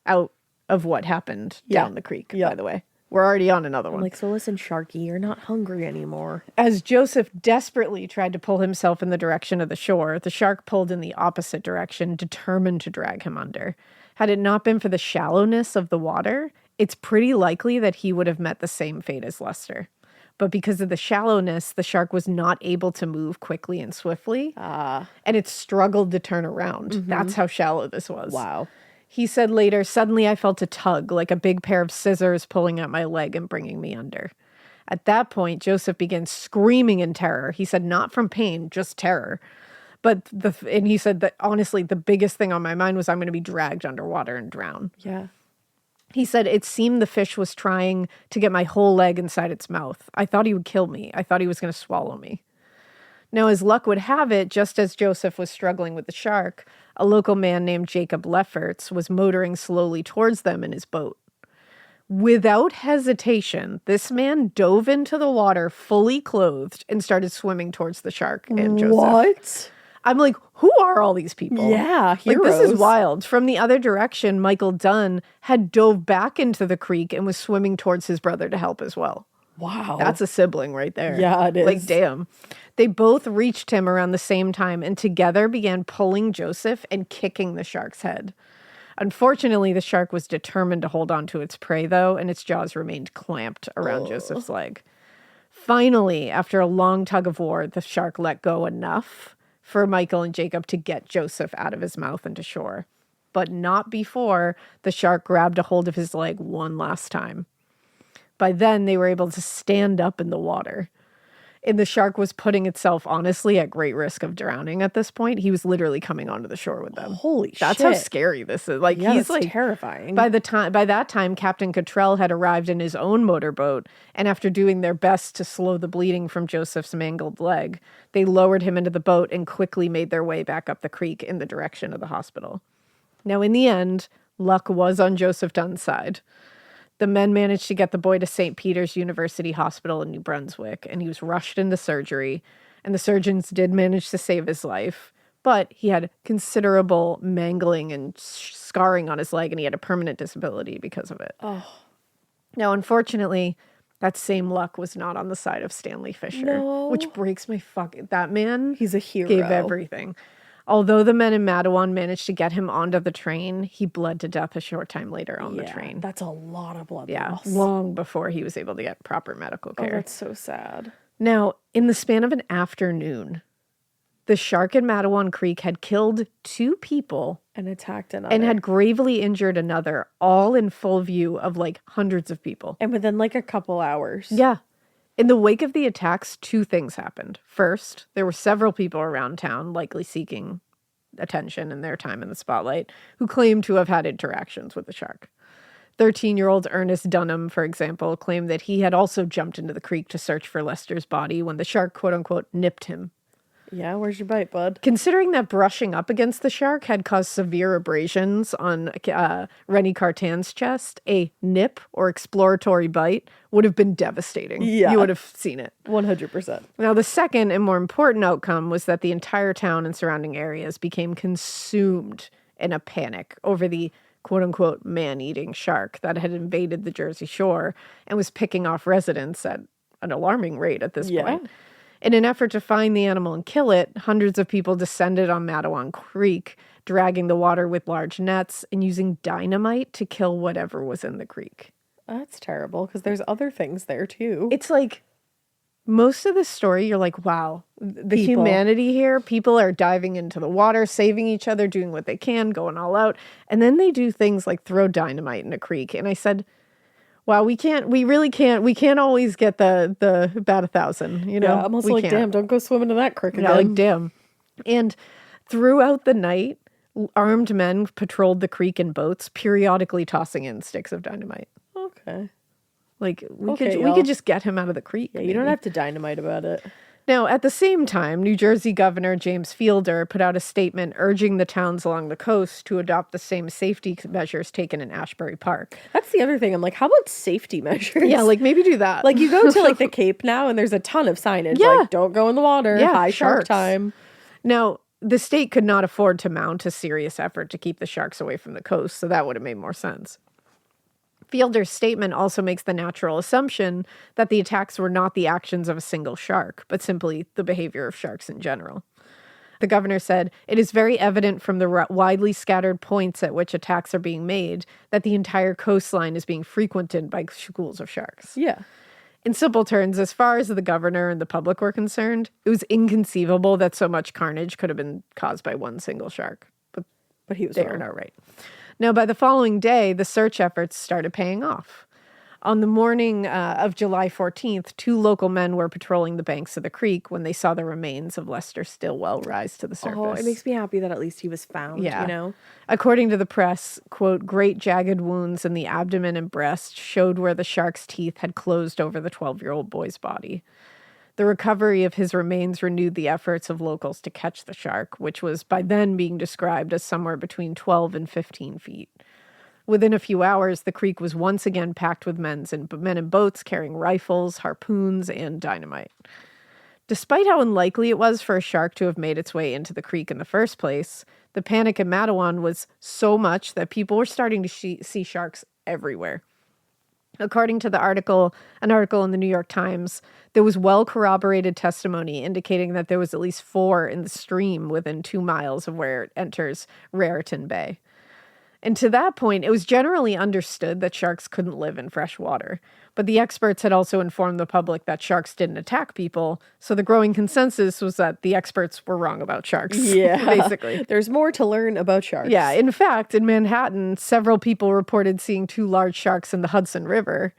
out of what happened down the creek, by the way. We're already on another one. Like, so listen, Sharky, you're not hungry anymore. As Joseph desperately tried to pull himself in the direction of the shore, the shark pulled in the opposite direction, determined to drag him under. Had it not been for the shallowness of the water, it's pretty likely that he would have met the same fate as Lester. But because of the shallowness, the shark was not able to move quickly and swiftly. And it struggled to turn around. Mm-hmm. That's how shallow this was. Wow. He said later, suddenly I felt a tug, like a big pair of scissors pulling at my leg and bringing me under. At that point, Joseph began screaming in terror. He said, not from pain, just terror. And he said that, honestly, the biggest thing on my mind was I'm going to be dragged underwater and drown. Yeah. He said, it seemed the fish was trying to get my whole leg inside its mouth. I thought he would kill me. I thought he was going to swallow me. Now, as luck would have it, just as Joseph was struggling with the shark, a local man named Jacob Lefferts was motoring slowly towards them in his boat. Without hesitation, this dove into the water fully clothed and started swimming towards the shark and Joseph. What? I'm like, who are all these people? Yeah, like, heroes. this is wild. From the other direction, Michael Dunn had dove back into the creek and was swimming towards his brother to help as well. Wow. That's a sibling right there. Yeah, it is. Like, damn. They both reached him around the same time and together began pulling Joseph and kicking the shark's head. Unfortunately, the shark was determined to hold on to its prey, though, and its jaws remained clamped around Joseph's leg. Finally, after a long tug of war, the shark let go enough for Michael and Jacob to get Joseph out of his mouth and to shore. But not before the shark grabbed a hold of his leg one last time. By then, they were able to stand up in the water. And the shark was putting itself, honestly, at great risk of drowning at this point. He was literally coming onto the shore with them. Holy shit. That's how scary this is. Like, yeah, he's that's like terrifying. By that time, Captain Cottrell had arrived in his own motorboat, and after doing their best to slow the bleeding from Joseph's mangled leg, they lowered him into the boat and quickly made their way back up the creek in the direction of the hospital. Now, in the end, luck was on Joseph Dunn's side. The men managed to get the boy to St. Peter's University Hospital in New Brunswick, and he was rushed into surgery, and the surgeons did manage to save his life, but he had considerable mangling and scarring on his leg, and he had a permanent disability because of it. Oh. Now, unfortunately, that same luck was not on the side of Stanley Fisher, No. which breaks my that man. He's a hero. Gave everything. Although the men in Mattawan managed to get him onto the train, he bled to death a short time later on the train. That's a lot of blood Yeah, loss. long before he was able to get proper medical Oh, care. that's so sad. Now, in the span of an afternoon, the shark in Mattawan Creek had killed 2 people And attacked another. and had gravely injured another, all in full view of like hundreds of people. And within like a couple hours. Yeah. In the wake of the attacks, 2 things happened. First, there were several people around town, likely seeking attention and their time in the spotlight, who claimed to have had interactions with the shark. 13-year-old Ernest Dunham, for example, claimed that he had also jumped into the creek to search for Lester's body when the shark, quote-unquote, nipped him. Yeah, where's your bite, bud? Considering that brushing up against the shark had caused severe abrasions on Rennie Cartan's chest, a nip or exploratory bite would have been devastating. Yeah. You would have seen it. 100%. Now, the second and more important outcome was that the entire town and surrounding areas became consumed in a panic over the quote-unquote man-eating shark that had invaded the Jersey Shore and was picking off residents at an alarming rate at this point. In an effort to find the animal and kill it, hundreds of people descended on Mattawan Creek, dragging the water with large nets and using dynamite to kill whatever was in the creek. That's terrible because there's other things there too. It's like most of the story, you're like, wow, the People. humanity here, people are diving into the water, saving each other, doing what they can, going all out. And then they do things like throw dynamite in a creek. And I said, wow, we can't always get the bat 1,000, you know? Yeah, I'm also We like, can't. damn, don't go swimming in that creek again. Yeah, like, damn. And throughout the night, armed men patrolled the creek in boats, periodically tossing in sticks of dynamite. Okay. Like, we y'all. could just get him out of the creek. Yeah, you don't have to dynamite about it. Now, at the same time, New Jersey Governor James Fielder put out a statement urging the towns along the coast to adopt the same safety measures taken in Ashbury Park. That's the other thing. I'm like, how about safety measures? Yeah, like, maybe do that. Like, you go to like the Cape now and there's a ton of signage. Yeah. Like, don't go in the water. Yeah, High shark sharks. time. Now, the state could not afford to mount a serious effort to keep the sharks away from the coast, so that would have made more sense. Fielder's statement also makes the natural assumption that the attacks were not the actions of a single shark, but simply the behavior of sharks in general. The governor said, "It is very evident from the widely scattered points at which attacks are being made that the entire coastline is being frequented by schools of sharks." Yeah. In simple terms, as far as the governor and the public were concerned, it was inconceivable that so much carnage could have been caused by one single shark. But he was They wrong. are not right. Now, by the following day, the search efforts started paying off. On the morning of July 14th, 2 local men were patrolling the banks of the creek when they saw the remains of Lester Stillwell rise to the surface. Oh, it makes me happy that at least he was found, Yeah. you know? According to the press, quote, great jagged wounds in the abdomen and breast showed where the shark's teeth had closed over the 12-year-old boy's body. The recovery of his remains renewed the efforts of locals to catch the shark, which was by then being described as somewhere between 12 and 15 feet. Within a few hours, the creek was once again packed with men in boats carrying rifles, harpoons, and dynamite. Despite how unlikely it was for a shark to have made its way into the creek in the first place, the panic in Mattawan was so much that people were starting to see sharks everywhere. According to an article in the New York Times, there was well-corroborated testimony indicating that there was at least 4 in the stream within 2 miles of where it enters Raritan Bay. And to that point, it was generally understood that sharks couldn't live in fresh water. But the experts had also informed the public that sharks didn't attack people, so the growing consensus was that the experts were wrong about sharks. Yeah. Basically. There's more to learn about sharks. Yeah, in fact, in Manhattan, several people reported seeing 2 large sharks in the Hudson River,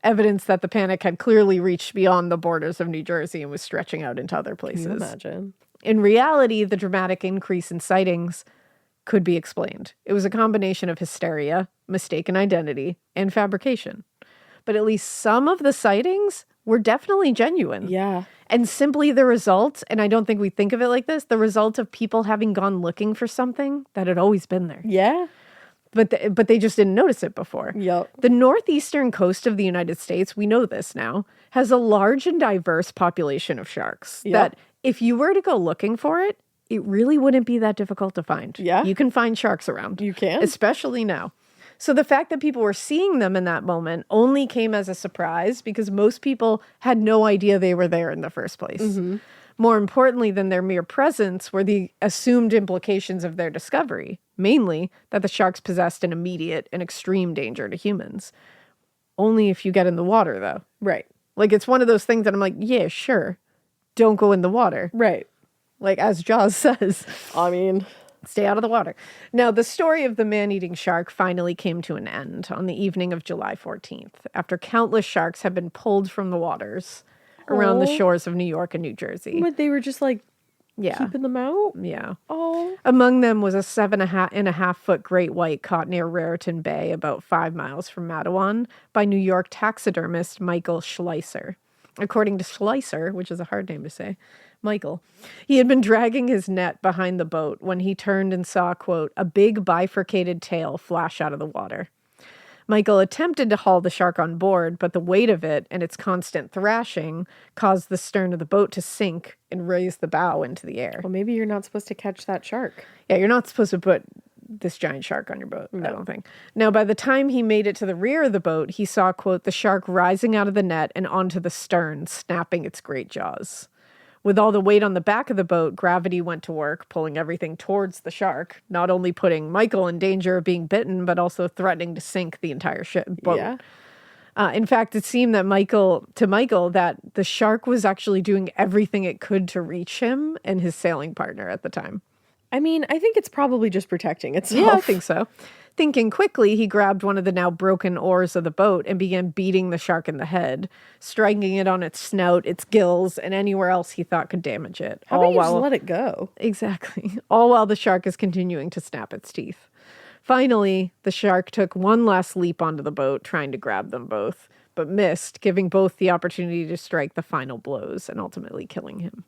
evidence that the panic had clearly reached beyond the borders of New Jersey and was stretching out into other places. Can you imagine? In reality, the dramatic increase in sightings could be explained. It was a combination of hysteria, mistaken identity, and fabrication. But at least some of the sightings were definitely genuine. Yeah. And simply the result, and I don't think we think of it like this, the result of people having gone looking for something that had always been there. Yeah. But they just didn't notice it before. Yep. The northeastern coast of the United States, we know this now, has a large and diverse population of sharks. Yep. That if you were to go looking for it, it really wouldn't be that difficult to find. Yeah. You can find sharks around. You can. Especially now. So the fact that people were seeing them in that moment only came as a surprise because most people had no idea they were there in the first place. More importantly than their mere presence were the assumed implications of their discovery, mainly that the sharks possessed an immediate and extreme danger to humans. Only if you get in the water, though. Right. Like, it's one of those things that I'm like, yeah, sure. Don't go in the water. Right. Like, as Jaws says. I mean, Stay out of the water. Now, the story of the man-eating shark finally came to an end on the evening of July 14th, after countless sharks had been pulled from the waters around the shores of New York and New Jersey. but they were just like Yeah. keeping them out. Yeah. Oh. Among them was a 7.5-foot great white caught near Raritan Bay, about 5 miles from Matawan, by New York taxidermist Michael Schleicher. According to Schleicher, which is a hard name to say, Michael, he had been dragging his net behind the boat when he turned and saw, quote, a big bifurcated tail flash out of the water. Michael attempted to haul the shark on board, but the weight of it and its constant thrashing caused the stern of the boat to sink and raise the bow into the air. Well, maybe you're not supposed to catch that shark. Yeah, you're not supposed to put this giant shark on your boat, I don't think. Now, by the time he made it to the rear of the boat, he saw, quote, the shark rising out of the net and onto the stern, snapping its great jaws. With all the weight on the back of the boat, gravity went to work, pulling everything towards the shark, not only putting Michael in danger of being bitten, but also threatening to sink the entire boat. Yeah. In fact, it seemed that Michael that the shark was actually doing everything it could to reach him and his sailing partner at the time. I mean, I think it's probably just protecting itself. Yeah, I think so. Thinking quickly, he grabbed one of the now broken oars of the boat and began beating the shark in the head, striking it on its snout, its gills, and anywhere else he thought could damage it. How about you just let it go? Exactly. All while the shark is continuing to snap its teeth. Finally, the shark took one last leap onto the boat, trying to grab them both, but missed, giving both the opportunity to strike the final blows and ultimately killing him.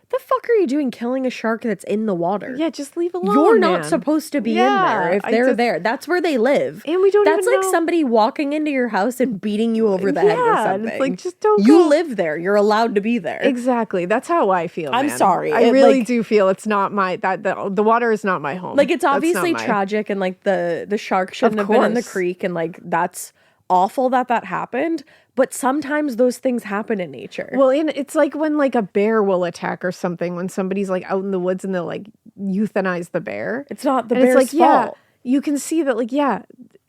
The fuck are you doing killing a shark that's in the water? Yeah, just leave alone. You're not man. supposed to be in Yeah, there if I they're just- there. That's where they live. And we don't That's even like know- somebody walking into your house and beating you over the head with Yeah, and something. it's like, just don't You go- live there. You're allowed to be there. Exactly. That's how I feel. I'm man. sorry. I It, really like- do feel it's not my the water is not my home. Like, it's That's not obviously my- tragic, and like the shark shouldn't have been in the course. creek, and like that's awful that happened. But sometimes those things happen in nature. Well, it's like when like a bear will attack or something, when somebody's like out in the woods and they'll like euthanize the bear. It's not the And bear's it's like, yeah, fault. you can see that like, yeah,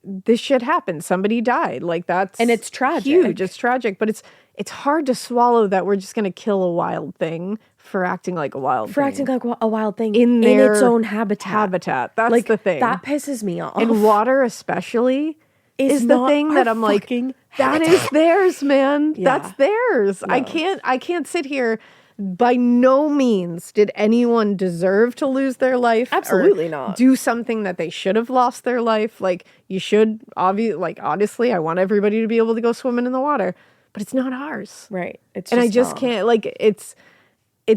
this shit happened. Somebody died. Like that's And it's tragic. Huge. It's tragic, but it's hard to swallow that we're just gonna kill a wild thing for acting like a wild For thing. acting like a wild thing in its their own habitat. That's Like, the thing. that pisses me off. And water especially Is is the not thing that our I'm like, fucking that is theirs, man. Yeah. That's theirs. I can't sit here. By no means did anyone deserve to lose their life. or Absolutely not. Do something that they should have lost their life. Like you should honestly, I want everybody to be able to go swimming in the water, but it's not ours. Right. It's And I just not. can't like it's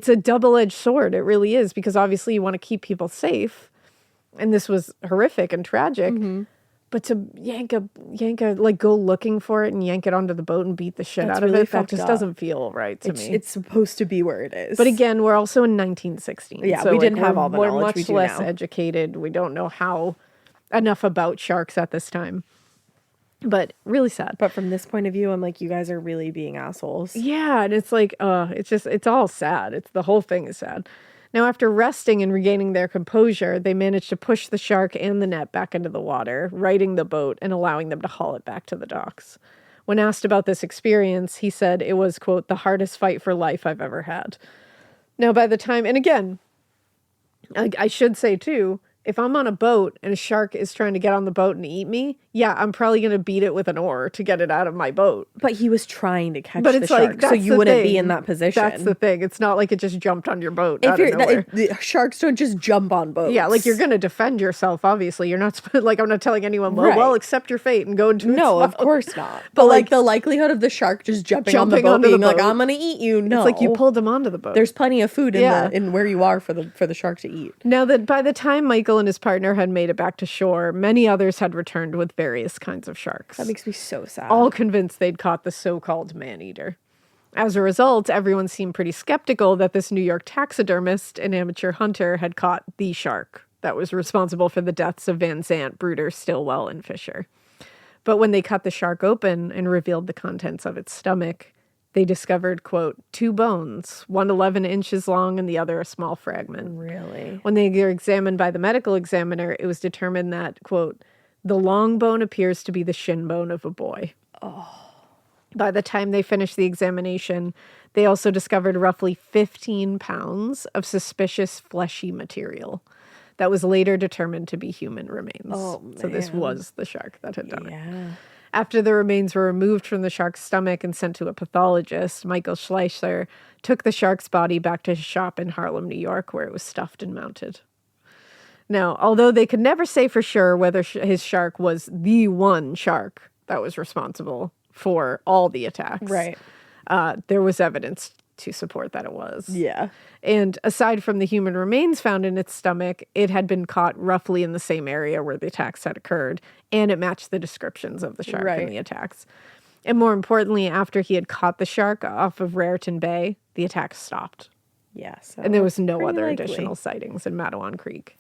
a double-edged sword. It really is, because obviously you want to keep people safe. And this was horrific and tragic. Mm-hmm. But to yank a like go looking for it and yank it onto the boat and beat the shit That's out of really it, that fucked just up. doesn't feel right to me. It's supposed to be where it is. But again, we're also in 1916. Yeah, so we didn't have we're- all the we're knowledge much we do less now. educated. We don't know enough about sharks at this time. But really sad. But from this point of view, I'm like, you guys are really being assholes. Yeah, and it's like, it's all sad. The whole thing is sad. Now, after resting and regaining their composure, they managed to push the shark and the net back into the water, righting the boat and allowing them to haul it back to the docks. When asked about this experience, he said it was, quote, the hardest fight for life I've ever had. Now, by the time, and again, I should say too, if I'm on a boat and a shark is trying to get on the boat and eat me, yeah, I'm probably going to beat it with an oar to get it out of my boat. But he was trying to catch But the it's shark, like, so that's you the wouldn't be thing. in that position. That's the thing. It's not like it just jumped on your boat If out you're of nowhere. the sharks don't just jump on boats. Yeah, like you're going to defend yourself, obviously. You're not, like, I'm not telling anyone, Right. well, accept your fate and go into its No, of mouth. course not. But, But like, like the likelihood of the shark just jumping on the jumping boat, onto the being like, boat. "I'm gonna eat you." No, It's like you pulled him onto the boat. There's plenty of food in Yeah. in where you are for the shark to eat. Now that by the time Michael and his partner had made it back to shore, many others had returned with various kinds of sharks. That makes me so sad. All convinced they'd caught the so-called man-eater. As a result, everyone seemed pretty skeptical that this New York taxidermist and amateur hunter had caught the shark that was responsible for the deaths of Van Zandt, Bruder, Stillwell, and Fisher. But when they cut the shark open and revealed the contents of its stomach, They discovered, quote, 2 bones, one 11 inches long and the other a small fragment. Really? When they were examined by the medical examiner, it was determined that, quote, the long bone appears to be the shin bone of a boy. By the time they finished the examination, they also discovered roughly 15 pounds of suspicious fleshy material that was later determined to be human remains. Oh, So this man. was the shark that had done it. Yeah. After the remains were removed from the shark's stomach and sent to a pathologist, Michael Schleicher took the shark's body back to his shop in Harlem, New York, where it was stuffed and mounted. Now, although they could never say for sure whether his shark was the one shark that was responsible for all the attacks, Right. there was evidence to support that it was. Yeah. And aside from the human remains found in its stomach, it had been caught roughly in the same area where the attacks had occurred, and it matched the descriptions of the shark Right. in the attacks. And more importantly, after he had caught the shark off of Raritan Bay, the attacks stopped. Yeah. So And there was no pretty other likely. additional sightings in Matawan Creek.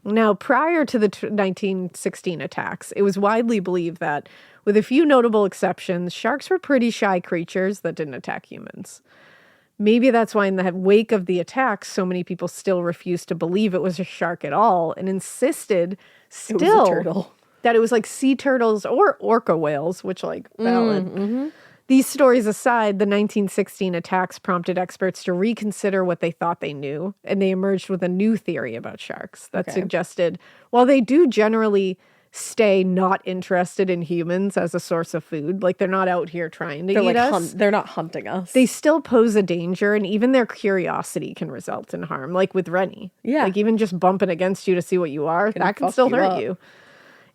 Now, prior to the 1916 attacks, it was widely believed that, with a few notable exceptions, sharks were pretty shy creatures that didn't attack humans. Maybe that's why in the wake of the attacks, so many people still refused to believe it was a shark at all and insisted It was still a turtle. that it was like sea turtles or orca whales, which like valid. Mm-hmm. These stories aside, the 1916 attacks prompted experts to reconsider what they thought they knew, and they emerged with a new theory about sharks that suggested while they do generally stay not interested in humans as a source of food, like they're not out here trying to eat us, they're not hunting us. they still pose a danger, and even their curiosity can result in harm, like with Rennie. Yeah. Like even just bumping against you to see what you are, that can fuck still you hurt up. you.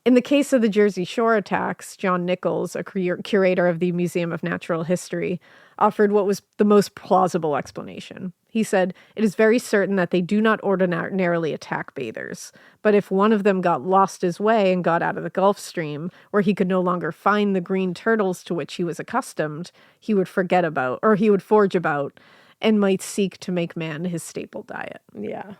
In the case of the Jersey Shore attacks, John Nichols, a curator of the Museum of Natural History, offered what was the most plausible explanation. He said, "It is very certain that they do not ordinarily attack bathers, but if one of them got lost his way and got out of the Gulf Stream, where he could no longer find the green turtles to which he was accustomed, he would forget about, or he would forage about, and might seek to make man his staple diet." Yeah.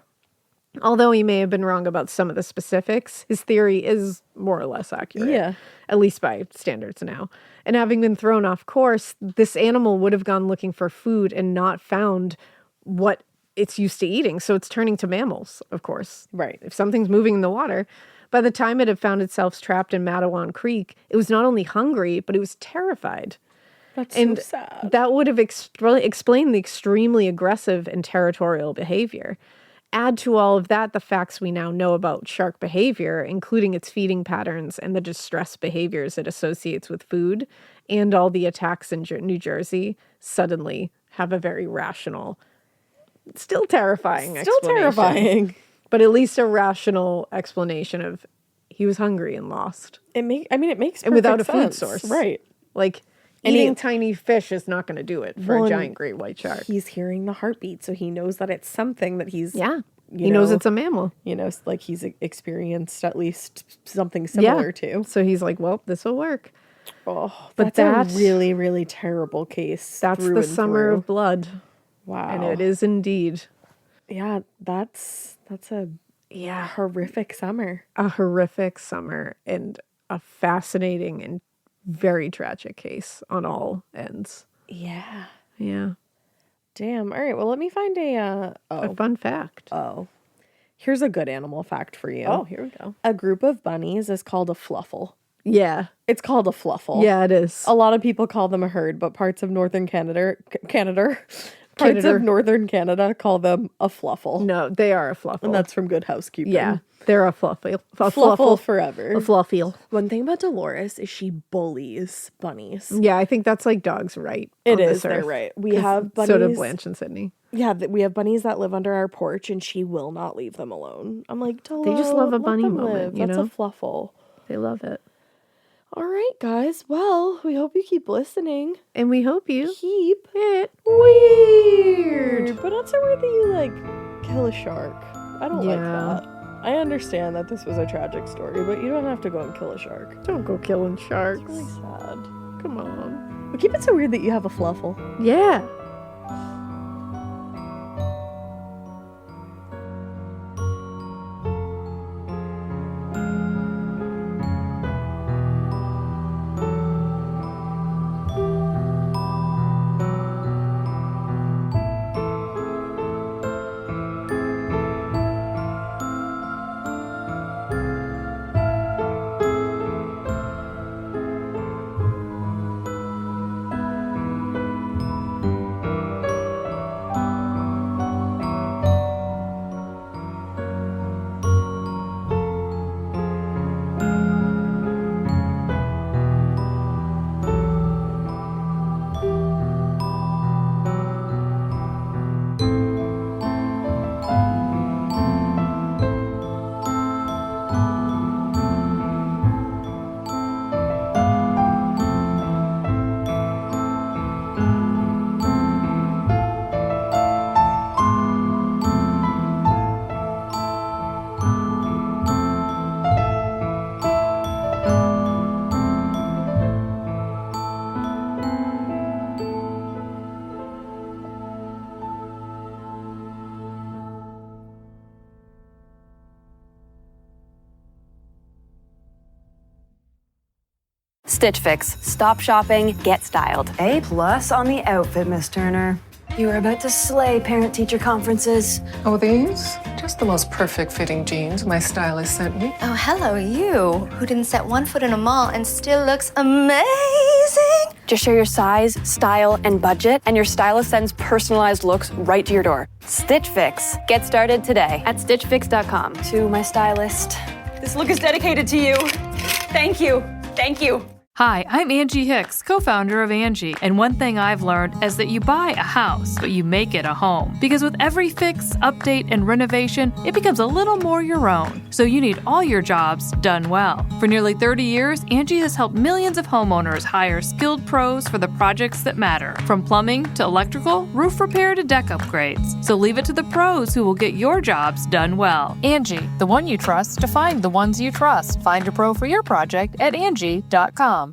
Although he may have been wrong about some of the specifics, his theory is more or less accurate. Yeah. At least by standards now. And having been thrown off course, this animal would have gone looking for food and not found what it's used to eating. So it's turning to mammals, of course. Right. If something's moving in the water. By the time it had found itself trapped in Matawan Creek, it was not only hungry, but it was terrified. That's And so sad. that would have explained the extremely aggressive and territorial behavior. Add to all of that the facts we now know about shark behavior, including its feeding patterns and the distress behaviors it associates with food, and all the attacks in New Jersey, suddenly have a very rational, still terrifying Still explanation. terrifying. But at least a rational explanation of he was hungry and lost. It makes And without a perfect food sense. source. Right. Like, And eating he- tiny fish is not going to do it for Well, a and giant great white shark. He's hearing the heartbeat, so he knows that it's something that he's Yeah. you He knows know, it's a mammal. like he's experienced at least something similar to. So he's like, well, this will work. Oh, But that's that- a really, really terrible case. That's through the and summer through. of blood. Wow. And it is indeed Yeah, that's a horrific summer. a horrific summer and a fascinating and very tragic case on all ends. Yeah. Yeah. Damn. All right. Well, let me find A fun fact. Here's a good animal fact for you. Oh, here we go. A group of bunnies is called a fluffle. Yeah. It's called a fluffle. Yeah, it is. A lot of people call them a herd, but parts of northern parts Canada. of northern Canada call them a fluffle. No, they are a fluffle. And that's from Good Housekeeping. yeah, they're a fluffy. Fluffle forever. A fluffy. One thing about Dolores is she bullies bunnies. Yeah, I think that's like dogs' right. It on is, this they're earth. right. We 'Cause have So do bunnies- Blanche and Sydney. Yeah, we have bunnies that live under our porch, and she will not leave them alone. I'm like, They just love a let bunny them moment, live. you That's know? a fluffle. They love it. All right, guys. Well, we hope you keep listening. And we hope you Keep it weird. But not so weird that you, like, kill a shark. I don't like Yeah. that. I understand that this was a tragic story, but you don't have to go and kill a shark. Don't go killing sharks. It's really sad. Come on. But keep it so weird that you have a fluffle. Yeah. Stitch Fix. Stop shopping, get styled. A+ on the outfit, Miss Turner. You are about to slay parent-teacher conferences. Oh, these? Just the most perfect fitting jeans my stylist sent me. Oh, hello, you, who didn't set one foot in a mall and still looks amazing. Just share your size, style, and budget, and your stylist sends personalized looks right to your door. Stitch Fix. Get started today at stitchfix.com. To my stylist. This look is dedicated to you. Thank you. Thank you. Hi, I'm Angie Hicks, co-founder of Angie, and one thing I've learned is that you buy a house, but you make it a home. Because with every fix, update, and renovation, it becomes a little more your own. So you need all your jobs done well. For nearly 30 years, Angie has helped millions of homeowners hire skilled pros for the projects that matter, from plumbing to electrical, roof repair to deck upgrades. So leave it to the pros who will get your jobs done well. Angie, the one you trust to find the ones you trust. Find a pro for your project at Angie.com.